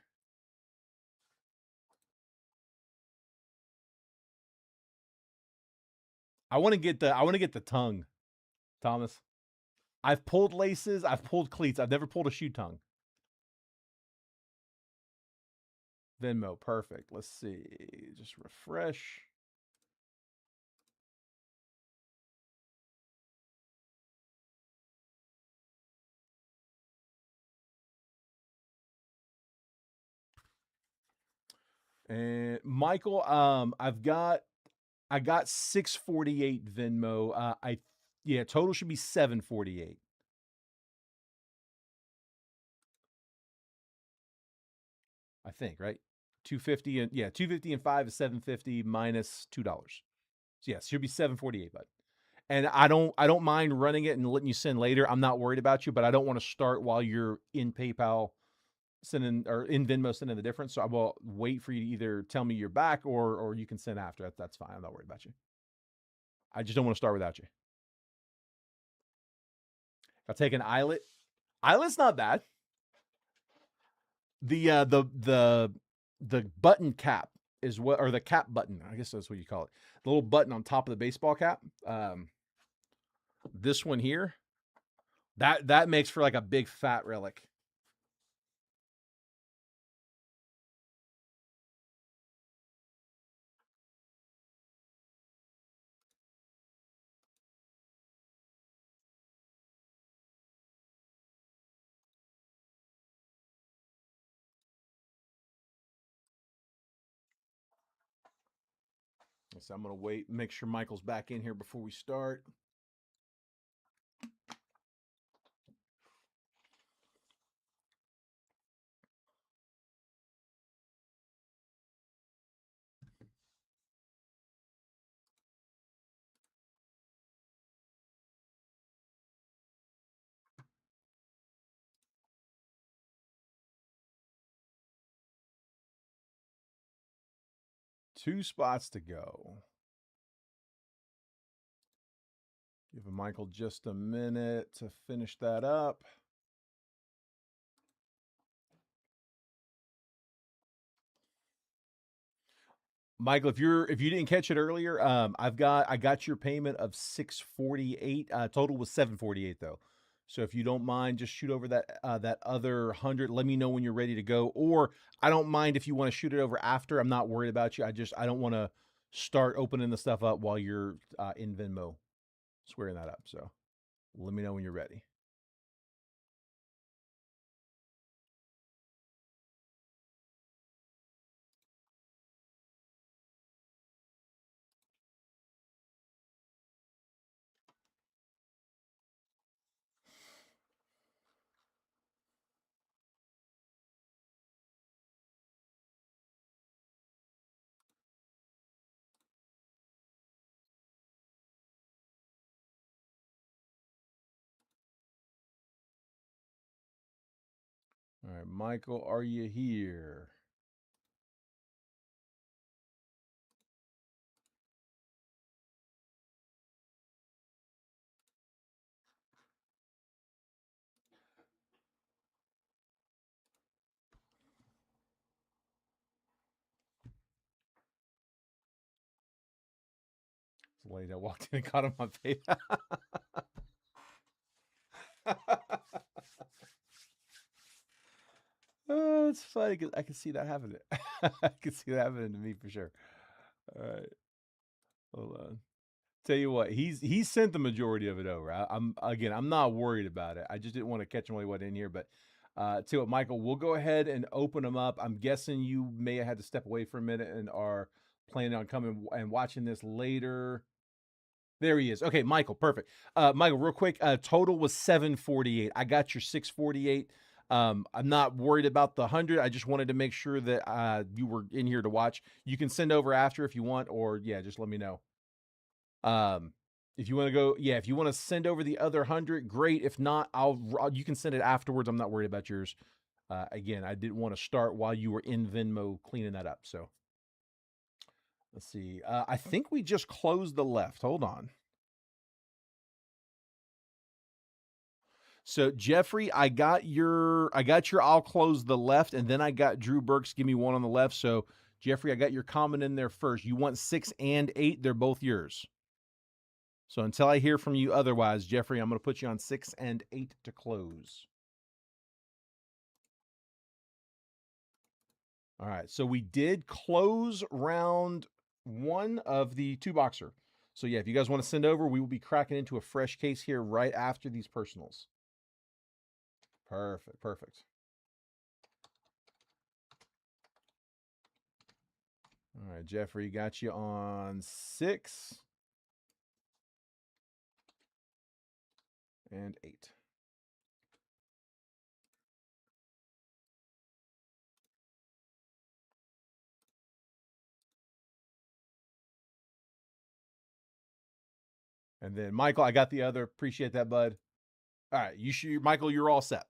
I want to get the tongue, Thomas. I've pulled laces, I've pulled cleats, I've never pulled a shoe tongue. Venmo, perfect. Let's see. Just refresh. And Michael, I got 648 Venmo. Total should be 748. I think, right? 250 and 250 and 5 is 750 minus $2. So yes, should be 748, bud. And I don't mind running it and letting you send later. I'm not worried about you, but I don't want to start while you're in PayPal sending or in Venmo sending the difference. So I will wait for you to either tell me you're back or you can send after. That's fine. I'm not worried about you. I just don't want to start without you. I'll take an eyelet. Eyelet's not bad. The button cap is what, or the cap button. I guess that's what you call it. The little button on top of the baseball cap. This one here, that makes for like a big fat relic. So I'm going to wait, make sure Michael's back in here before we start. Two spots to go. Give Michael just a minute to finish that up. Michael, if you didn't catch it earlier, I got your payment of $648. Total was $748 though. So if you don't mind, just shoot over that other 100. Let me know when you're ready to go. Or I don't mind if you want to shoot it over after. I'm not worried about you. I don't want to start opening the stuff up while you're in Venmo squaring that up. So let me know when you're ready. All right, Michael, are you here? The lady that walked in and caught him on face. It's funny because I can see that happening. I can see that happening to me for sure. All right, hold on. Tell you what, he sent the majority of it over. I'm not worried about it. I just didn't want to catch him while he wasn't in here. But tell you what, Michael, we'll go ahead and open them up. I'm guessing you may have had to step away for a minute and are planning on coming and watching this later. There he is. Okay, Michael, perfect. Michael, real quick, total was 748. I got your 648. I'm not worried about the 100. I just wanted to make sure that you were in here to watch. You can send over after if you want, or yeah, just let me know. If you want to go, yeah, if you want to send over the other 100, great. If not, you can send it afterwards. I'm not worried about yours. Again, I didn't want to start while you were in Venmo cleaning that up. So let's see. I think we just closed the left. Hold on. So Jeffrey, I got your I'll close the left, and then I got Drew Burks. Give me one on the left. So Jeffrey, I got your comment in there first. You want 6 and 8? They're both yours. So until I hear from you otherwise, Jeffrey, I'm going to put you on 6 and 8 to close. All right. So we did close round 1 of the 2-boxer. So yeah, if you guys want to send over, we will be cracking into a fresh case here right after these personals. Perfect. Perfect. All right, Jeffrey, got you on 6 and 8. And then Michael, I got the other. Appreciate that, bud. All right, Michael, you're all set.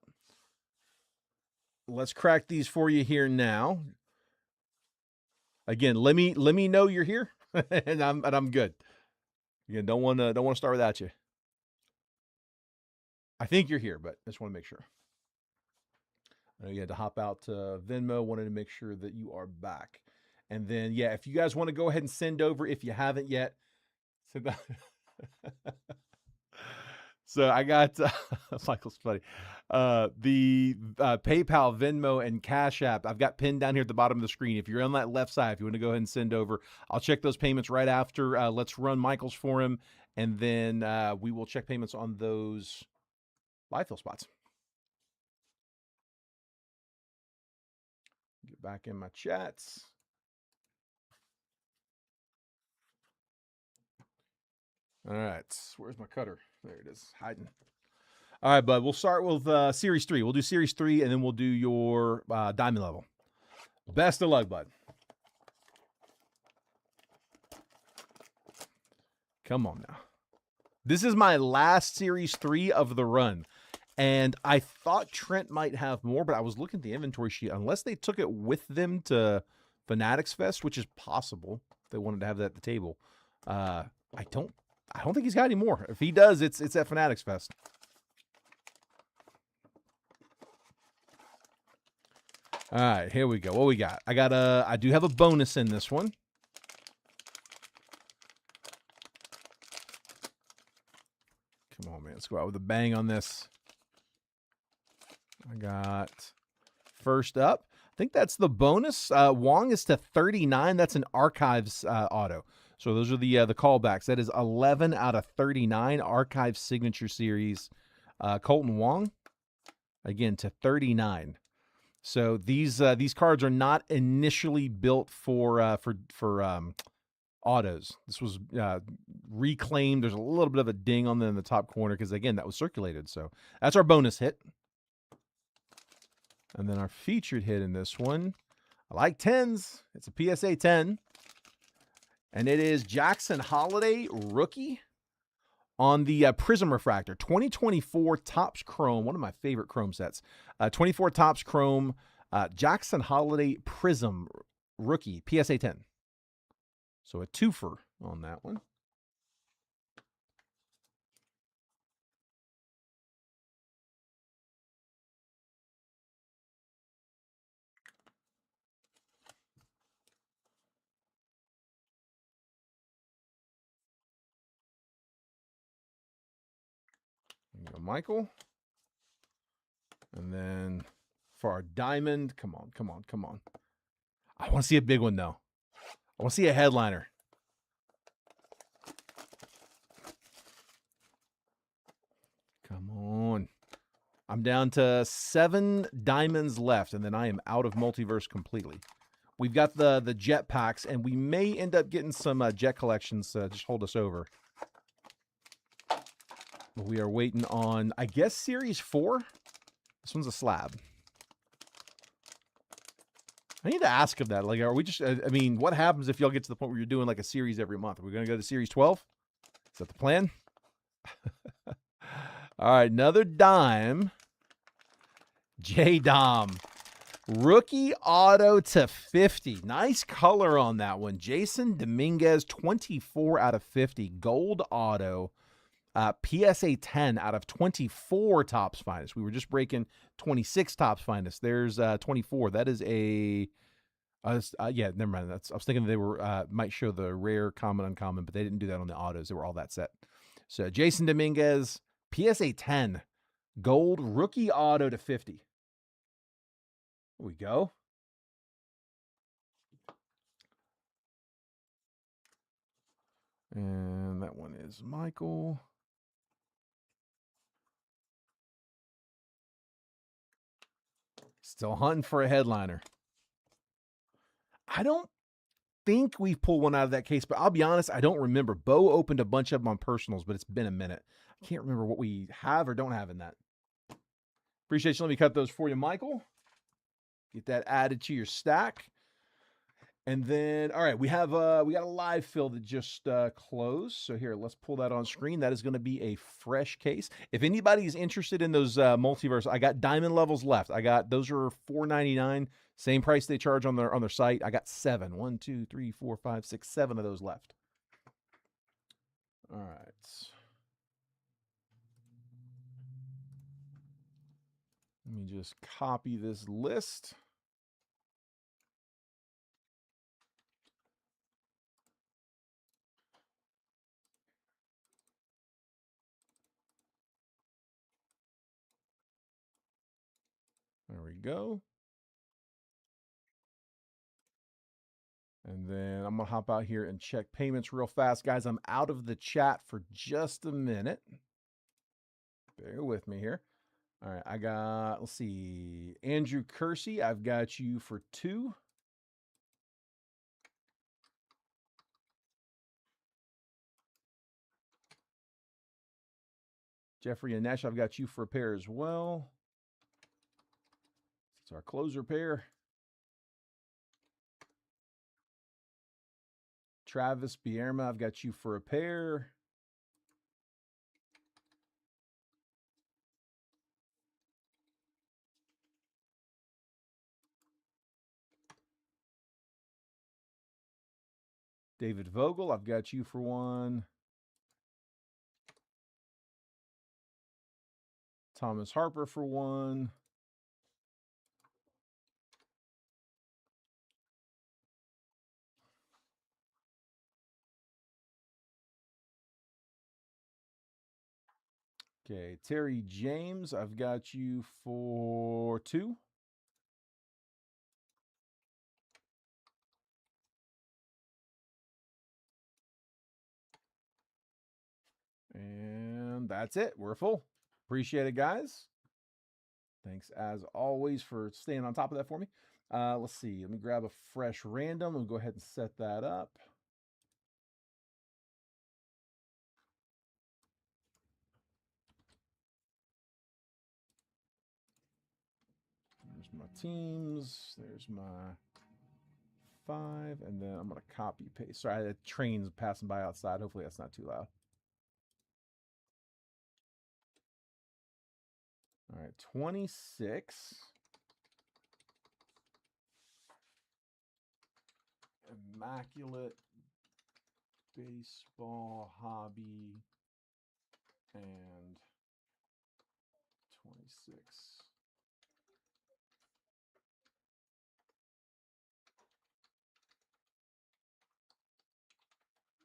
Let's crack these for you here now. Again, let me know you're here, and I'm good. Again, don't want to start without you. I think you're here, but I just want to make sure. I know you had to hop out to Venmo. Wanted to make sure that you are back. And then, yeah, if you guys want to go ahead and send over, if you haven't yet, send So I got Michael's funny. The PayPal, Venmo, and Cash App I've got pinned down here at the bottom of the screen. If you're on that left side, if you want to go ahead and send over, I'll check those payments right after. Let's run Michael's for him, and then we will check payments on those live fill spots. Get back in my chats. All right. Where's my cutter? There it is, hiding. All right, bud. We'll start with Series 3. We'll do Series 3, and then we'll do your diamond level. Best of luck, bud. Come on now. This is my last Series 3 of the run. And I thought Trent might have more, but I was looking at the inventory sheet. Unless they took it with them to Fanatics Fest, which is possible. If they wanted to have that at the table. I don't think he's got any more. If he does, it's at Fanatics Fest. All right, here we go. What we got? I do have a bonus in this one. Come on, man. Let's go out with a bang on this. I got first up. I think that's the bonus. Wong is to 39. That's an Archives auto. So those are the callbacks. That is 11 out of 39 Archives Signature Series. Colton Wong, again, to 39. So these cards are not initially built for autos. This was reclaimed. There's a little bit of a ding on them in the top corner because, again, that was circulated. So that's our bonus hit. And then our featured hit in this one, I like 10s. It's a PSA 10. And it is Jackson Holiday rookie on the Prism Refractor. 2024 Topps Chrome, one of my favorite Chrome sets. 24 Topps Chrome, Jackson Holiday Prism rookie, PSA 10. So a twofer on that one. There you go, Michael. And then for our diamond, come on, come on, come on. I want to see a big one, though. I want to see a headliner. Come on. I'm down to 7 diamonds left, and then I am out of multiverse completely. We've got the jet packs, and we may end up getting some jet collections. Just hold us over. But we are waiting on, I guess, Series 4. This one's a slab. I need to ask him that. Like, are we just, I mean, what happens if y'all get to the point where you're doing like a series every month? Are we going to go to Series 12? Is that the plan? All right, another dime. J-Dom. Rookie auto to 50. Nice color on that one. Jason Dominguez, 24 out of 50. Gold auto. PSA 10 out of 24 Topps Finest. We were just breaking 26 Topps Finest. There's 24. That is a... yeah, never mind. I was thinking they were might show the rare, common, uncommon, but they didn't do that on the autos. They were all that set. So Jason Dominguez, PSA 10, gold rookie auto to 50. There we go. And that one is Michael. Still hunting for a headliner. I don't think we've pulled one out of that case, but I'll be honest, I don't remember. Bo opened a bunch of them on personals, but it's been a minute. I can't remember what we have or don't have in that. Appreciate you. Let me cut those for you, Michael. Get that added to your stack. And then, all right, we got a live fill that just closed. So here, let's pull that on screen. That is going to be a fresh case. If anybody's interested in those multiverse, I got diamond levels left. Those are $4.99, same price they charge on their site. I got 7. 1, 2, 3, 4, 5, 6, 7 of those left. All right. Let me just copy this list. There we go. And then I'm going to hop out here and check payments real fast. Guys, I'm out of the chat for just a minute. Bear with me here. All right, I got, let's see, Andrew Kersey. I've got you for 2. Jeffrey and Nash, I've got you for a pair as well. It's our closer pair. Travis Bierma, I've got you for a pair. David Vogel, I've got you for one. Thomas Harper for one. Okay, Terry James, I've got you for two. And that's it. We're full. Appreciate it, guys. Thanks, as always, for staying on top of that for me. Let's see. Let me grab a fresh random. We'll go ahead and set that up. There's my teams. There's my 5. And then I'm going to copy paste. Sorry, the train's passing by outside. Hopefully that's not too loud. All right, 26. Immaculate baseball hobby and 26.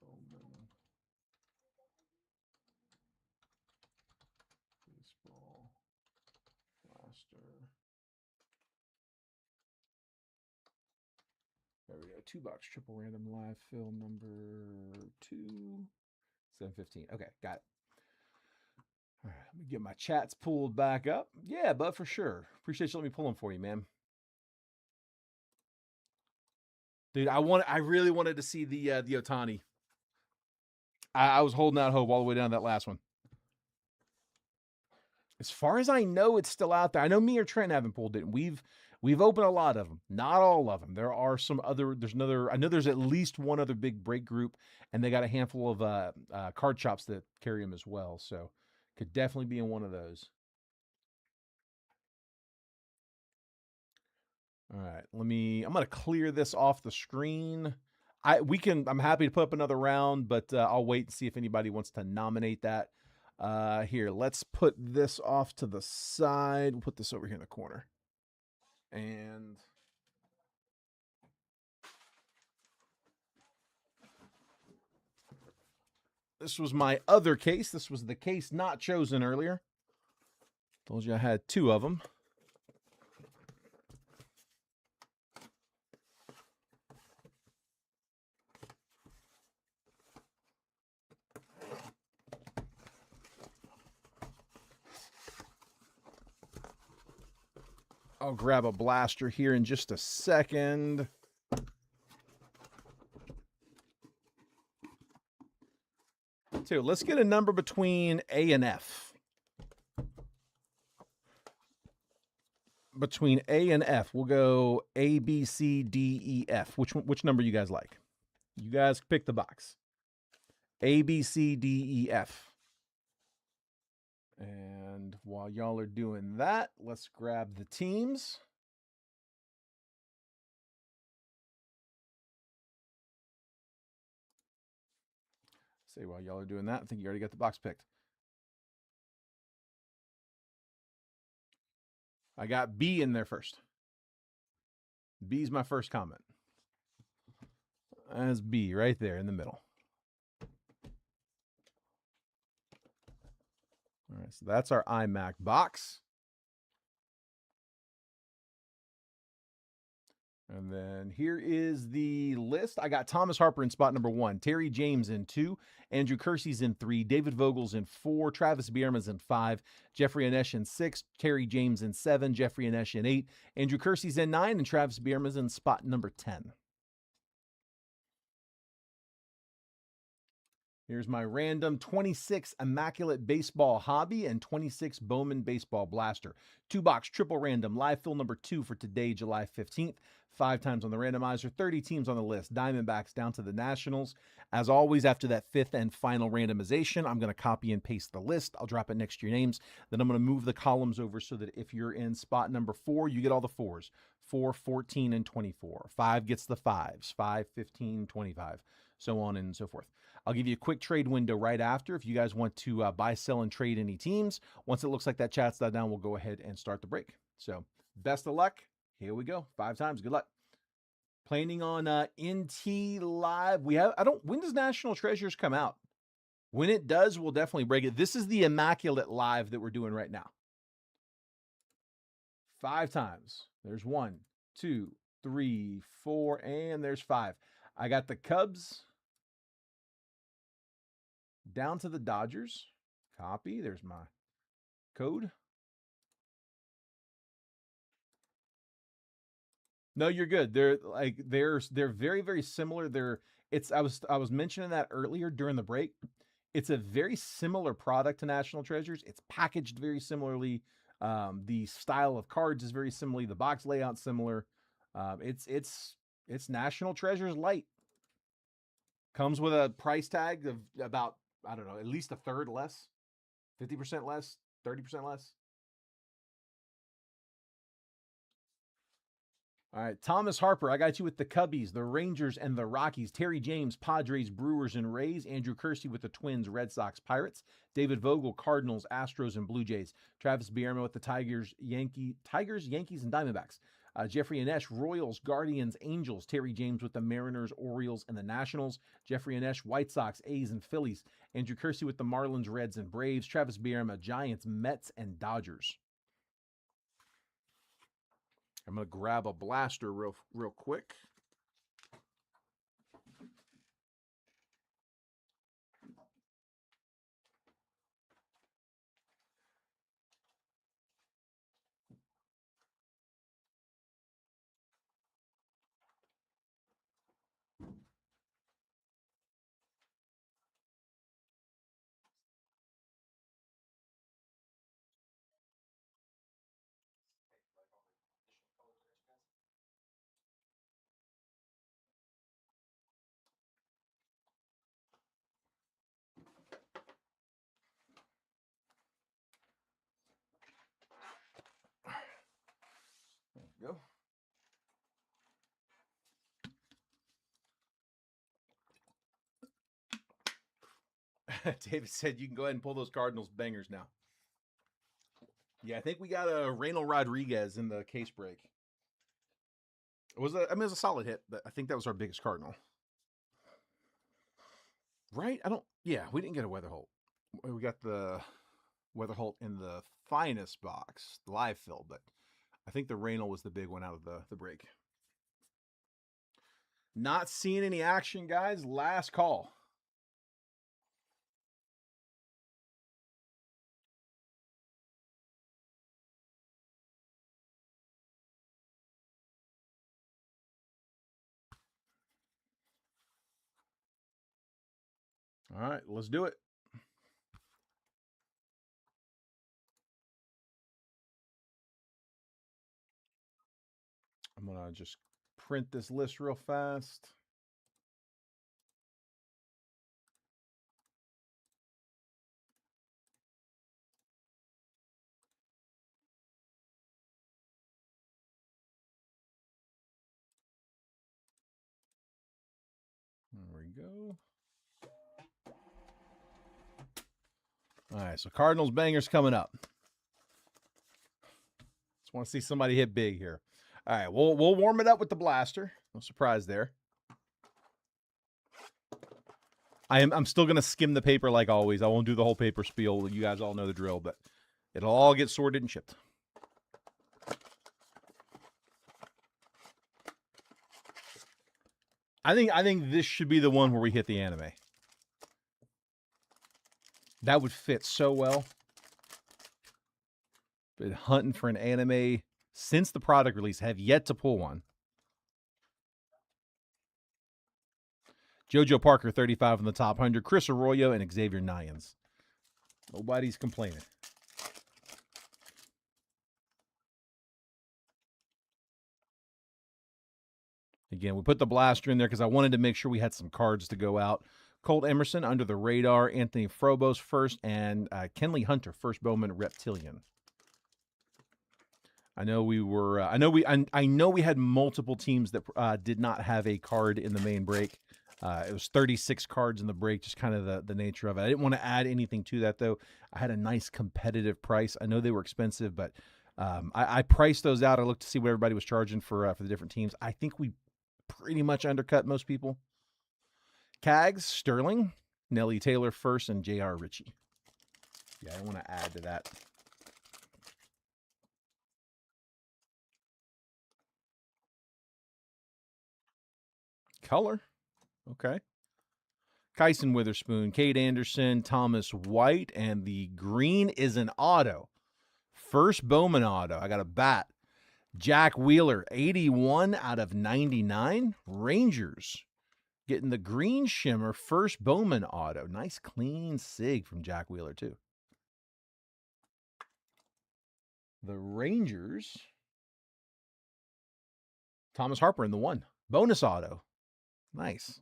Bowman baseball blaster. There we go. 2-box triple random live fill number 2. 715. Okay, got it. All right, let me get my chats pulled back up. Yeah, bud, for sure. Appreciate you letting me pull them for you, man. Dude, I really wanted to see the Ohtani. I was holding out hope all the way down to that last one. As far as I know, it's still out there. I know me or Trent haven't pulled it. We've opened a lot of them, not all of them. There are some other. There's another. I know there's at least one other big break group, and they got a handful of card shops that carry them as well. So, could definitely be in one of those. All right, I'm gonna clear this off the screen. I'm happy to put up another round, but I'll wait and see if anybody wants to nominate that. Here, let's put this off to the side. We'll put this over here in the corner. And this was my other case. This was the case not chosen earlier. Told you I had 2 of them. I'll grab a blaster here in just a second. So let's get a number between A and F. Between A and F, we'll go A, B, C, D, E, F. Which number you guys like? You guys pick the box. A, B, C, D, E, F. And while y'all are doing that, let's grab the teams. Say while y'all are doing that, I think you already got the box picked. I got B in there first. B's my first comment. That's B right there in the middle. All right, so that's our iMac box. And then here is the list. I got Thomas Harper in spot number 1, Terry James in 2, Andrew Kersey's in 3, David Vogel's in 4, Travis Bierma's in 5, Jeffrey Anesh in 6, Terry James in 7, Jeffrey Anesh in 8, Andrew Kersey's in 9, and Travis Bierma's in spot number 10. Here's my random 26 Immaculate Baseball Hobby and 26 Bowman Baseball Blaster. 2-box triple random, live fill number 2 for today, July 15th. 5 times on the randomizer, 30 teams on the list. Diamondbacks down to the Nationals. As always, after that 5th and final randomization, I'm going to copy and paste the list. I'll drop it next to your names. Then I'm going to move the columns over so that if you're in spot number 4, you get all the 4s. 4, 14, and 24. 5 gets the 5s. 5, 15, 25. So on and so forth. I'll give you a quick trade window right after if you guys want to buy, sell, and trade any teams. Once it looks like that chat's died down, we'll go ahead and start the break. So best of luck. Here we go. 5 times. Good luck. Planning on NT Live. When does National Treasures come out? When it does, we'll definitely break it. This is the Immaculate Live that we're doing right now. 5 times. There's 1, 2, 3, 4, and there's 5. I got the Cubs down to the Dodgers. Copy. There's my code. No, you're good. They're very, very similar. I was mentioning that earlier during the break. It's a very similar product to National Treasures. It's packaged very similarly. The style of cards is very similar. The box layout similar. It's National Treasures Light. Comes with a price tag of about, I don't know, at least a third less, 50% less, 30% less. All right, Thomas Harper, I got you with the Cubbies, the Rangers, and the Rockies. Terry James, Padres, Brewers, and Rays. Andrew Kersey with the Twins, Red Sox, Pirates. David Vogel, Cardinals, Astros, and Blue Jays. Travis Bierma with the Tigers, Yankees, and Diamondbacks. Jeffrey Anesh, Royals, Guardians, Angels. Terry James with the Mariners, Orioles, and the Nationals. Jeffrey Anesh, White Sox, A's, and Phillies. Andrew Kersey with the Marlins, Reds, and Braves. Travis Bierma, Giants, Mets, and Dodgers. I'm going to grab a blaster real quick. There we go. David said you can go ahead and pull those Cardinals bangers now. Yeah, I think we got a Reynel Rodriguez in the case break. It was a solid hit, but I think that was our biggest Cardinal. Right? We didn't get a Weatherholt. We got the Weatherholt in the finest box, the live fill, but I think the Reynel was the big one out of the break. Not seeing any action, guys. Last call. All right, let's do it. I'm going to just print this list real fast. There we go. All right, so Cardinals bangers coming up. Just want to see somebody hit big here. All right, we'll warm it up with the blaster. No surprise there. I'm still gonna skim the paper like always. I won't do the whole paper spiel. You guys all know the drill, but it'll all get sorted and shipped. I think this should be the one where we hit the anime. That would fit so well. Been hunting for an anime since the product release. Have yet to pull one. JoJo Parker, 35 on the top 100. Chris Arroyo and Xavier Nyans. Nobody's complaining. Again, we put the blaster in there because I wanted to make sure we had some cards to go out. Colt Emerson, Under the Radar. Anthony Frobos, first. And Kenley Hunter, first Bowman Reptilian. I know we were. I know we had multiple teams that did not have a card in the main break. It was 36 cards in the break, just kind of the nature of it. I didn't want to add anything to that, though. I had a nice competitive price. I know they were expensive, but I priced those out. I looked to see what everybody was charging for the different teams. I think we pretty much undercut most people. Cags, Sterling, Nelly Taylor first, and J.R. Ritchie. Yeah, I want to add to that. Color. Okay. Kyson Witherspoon, Kate Anderson, Thomas White, and the green is an auto. First Bowman auto. I got a bat. Jack Wheeler, 81 out of 99. Rangers getting the green shimmer. First Bowman auto. Nice clean sig from Jack Wheeler, too. The Rangers. Thomas Harper in the 1. Bonus auto. Nice.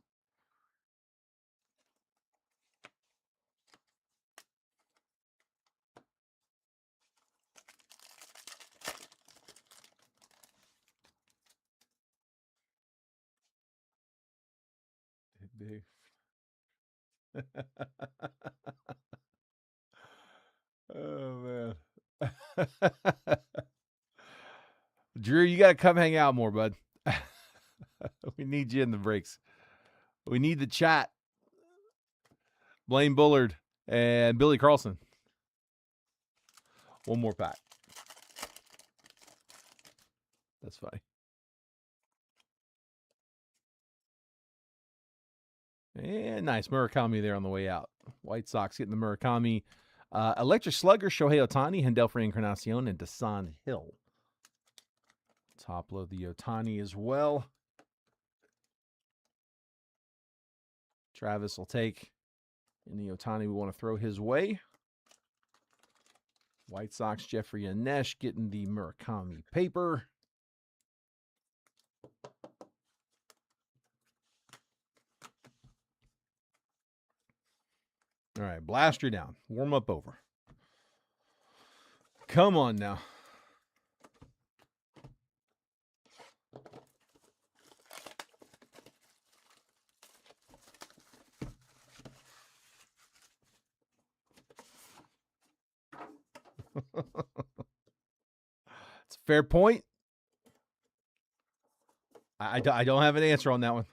Big. Oh, man. Drew, you got to come hang out more, bud. We need you in the breaks. We need the chat. Blaine Bullard and Billy Carlson. One more pack. That's funny. And nice Murakami there on the way out. White Sox getting the Murakami. Electric Slugger, Shohei Ohtani, Hendel for Encarnacion, and Dasan Hill. Top load the Ohtani as well. Travis will take any Ohtani we want to throw his way. White Sox, Jeffrey Anesh getting the Murakami paper. All right, blaster down. Warm up over. Come on now. It's a fair point. I don't have an answer on that one.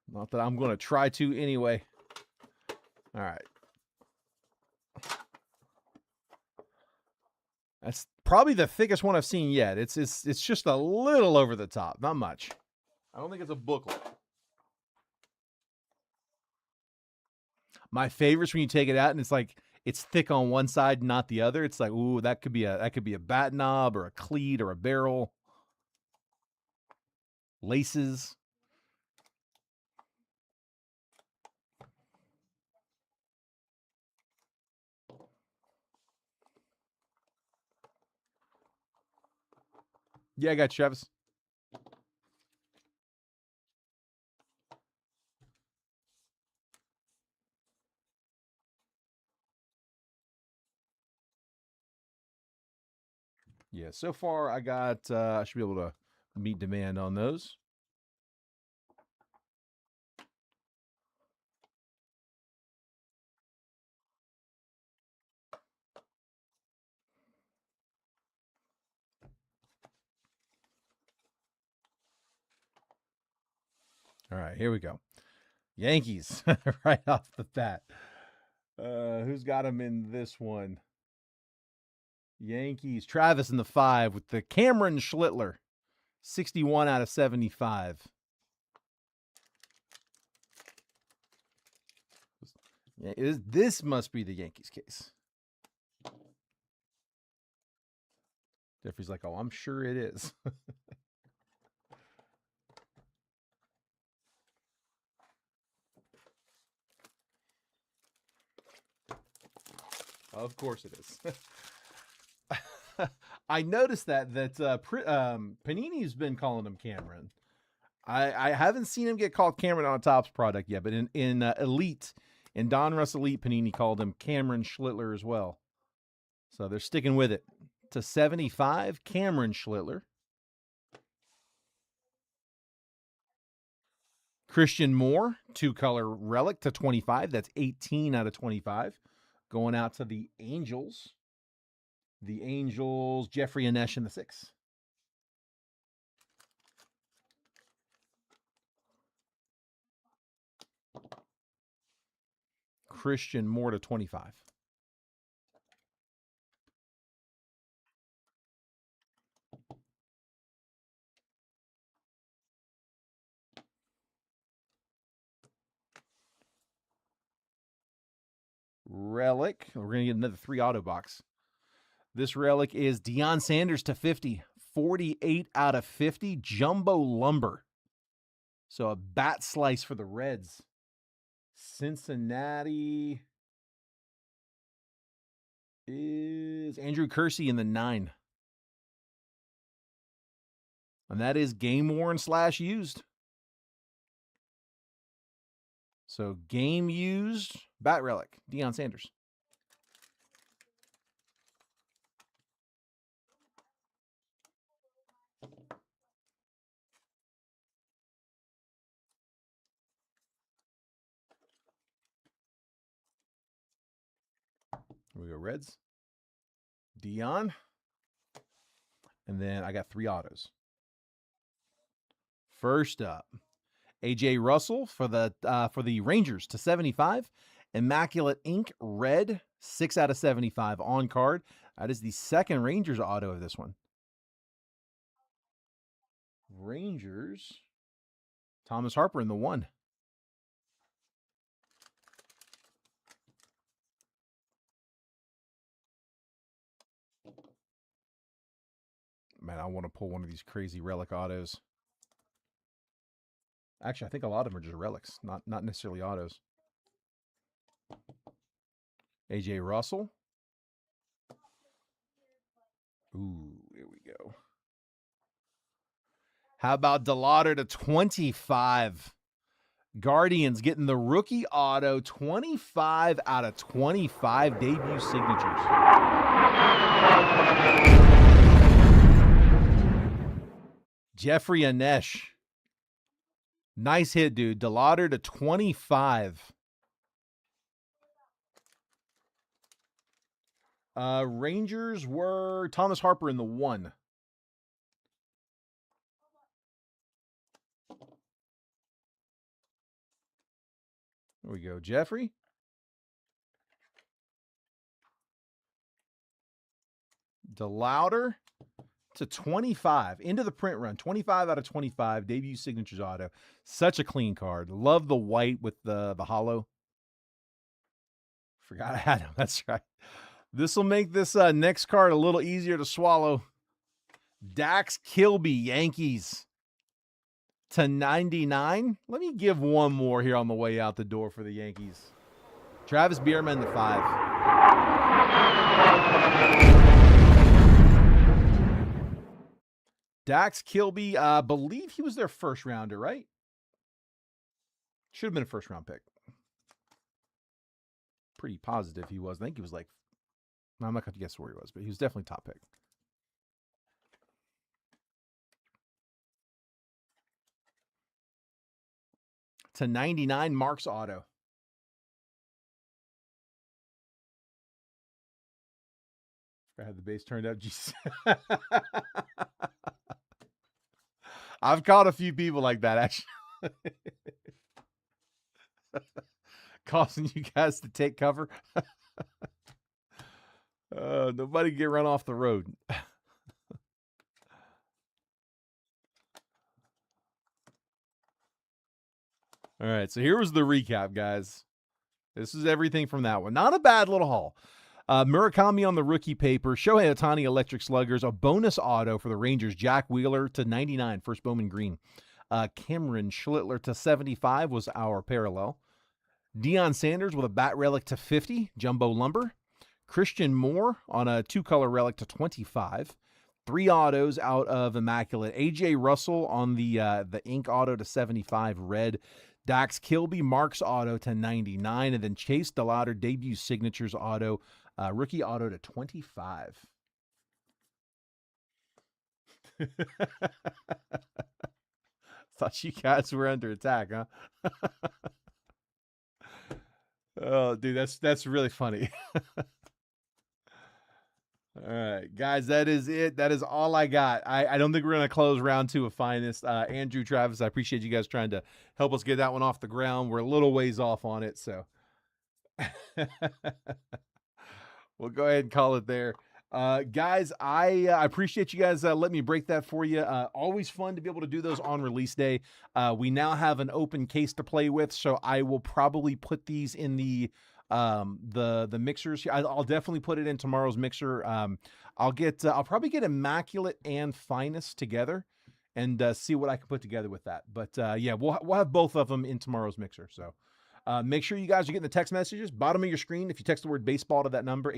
Not that I'm going to try to anyway. All right. That's probably the thickest one I've seen yet. It's just a little over the top, not much. I don't think it's a booklet. My favorite's when you take it out and it's like it's thick on one side, not the other. It's like, ooh, that could be a bat knob or a cleat or a barrel. Laces. Yeah, I got you, Travis. Yeah, so far I got, I should be able to meet demand on those. All right, here we go. Yankees right off the bat. Who's got them in this one? Yankees. Travis in the 5 with the Cameron Schlittler. 61 out of 75. Yeah, this must be the Yankees case. Jeffrey's like, oh, I'm sure it is. Of course it is. I noticed that Panini's been calling him Cameron. I haven't seen him get called Cameron on a Topps product yet, but in Elite, in Don Russ Elite, Panini called him Cameron Schlittler as well. So they're sticking with it. To 75, Cameron Schlittler. Christian Moore, 2-color relic to 25. That's 18 out of 25. Going out to the Angels. The Angels, Jeffrey Anesh in the 6. Christian Moore to 25. Relic. We're going to get another 3 auto box. This relic is Deion Sanders to 50. 48 out of 50. Jumbo Lumber. So a bat slice for the Reds. Cincinnati is Andrew Kersey in the 9. And that is game worn / used. So game used bat relic, Deion Sanders. Here we go, Reds. Deion. And then I got 3 autos. First up, AJ Russell for the Rangers to 75. Immaculate Ink Red, 6 out of 75 on card. That is the second Rangers auto of this one. Rangers, Thomas Harper in the 1. Man, I want to pull one of these crazy relic autos. Actually, I think a lot of them are just relics, not necessarily autos. AJ Russell. Ooh, here we go. How about DeLauder to 25? Guardians getting the rookie auto, 25 out of 25 debut signatures. Jeffrey Anesh. Nice hit, dude. DeLauder to 25. Rangers were Thomas Harper in the 1. There we go, Jeffrey. DeLauder to 25. Into the print run. 25 out of 25. Debut signatures auto. Such a clean card. Love the white with the hollow. Forgot I had him. That's right. This will make this next card a little easier to swallow. Dax Kilby, Yankees to 99. Let me give one more here on the way out the door for the Yankees. Travis Bierman, the 5. Dax Kilby, I believe he was their first rounder, right? Should have been a first round pick. Pretty positive he was. I think he was like, I'm not going to guess where he was, but he was definitely top pick. To 99, Mark's auto. I had the base turned up. Jeez. I've caught a few people like that, actually. Causing you guys to take cover. Nobody get run off the road. All right, so here was the recap, guys. This is everything from that one. Not a bad little haul. Murakami on the rookie paper. Shohei Ohtani Electric Sluggers. A bonus auto for the Rangers. Jack Wheeler to 99. First Bowman Green. Cameron Schlittler to 75 was our parallel. Deion Sanders with a bat relic to 50. Jumbo Lumber. Christian Moore on a 2-color relic to 25. 3 autos out of Immaculate. AJ Russell on the ink auto to 75 red. Dax Kilby Marks auto to 99, and then Chase DeLauder debut signatures auto, rookie auto to 25. Thought you guys were under attack, huh? Oh, dude, that's really funny. All right, guys, that is it. That is all I got. I don't think we're going to close round 2 of Finest. Andrew, Travis, I appreciate you guys trying to help us get that one off the ground. We're a little ways off on it, so we'll go ahead and call it there. Guys, I appreciate you guys letting me break that for you. Always fun to be able to do those on release day. We now have an open case to play with, so I will probably put these in the mixers here. I'll definitely put it in tomorrow's mixer. I'll probably get Immaculate and Finest together and see what I can put together with that. But yeah, we'll have both of them in tomorrow's mixer. So make sure you guys are getting the text messages. Bottom of your screen, if you text the word baseball to that number,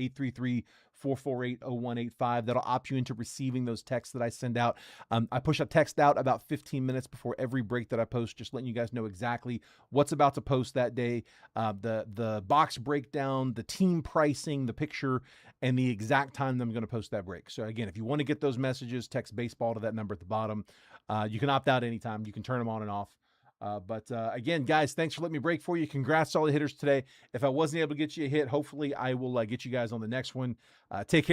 833-448-0185, that'll opt you into receiving those texts that I send out. I push a text out about 15 minutes before every break that I post, just letting you guys know exactly what's about to post that day, the box breakdown, the team pricing, the picture, and the exact time that I'm going to post that break. So again, if you want to get those messages, text baseball to that number at the bottom. You can opt out anytime. You can turn them on and off. But again, guys, thanks for letting me break for you. Congrats to all the hitters today. If I wasn't able to get you a hit, hopefully I will get you guys on the next one. Take care.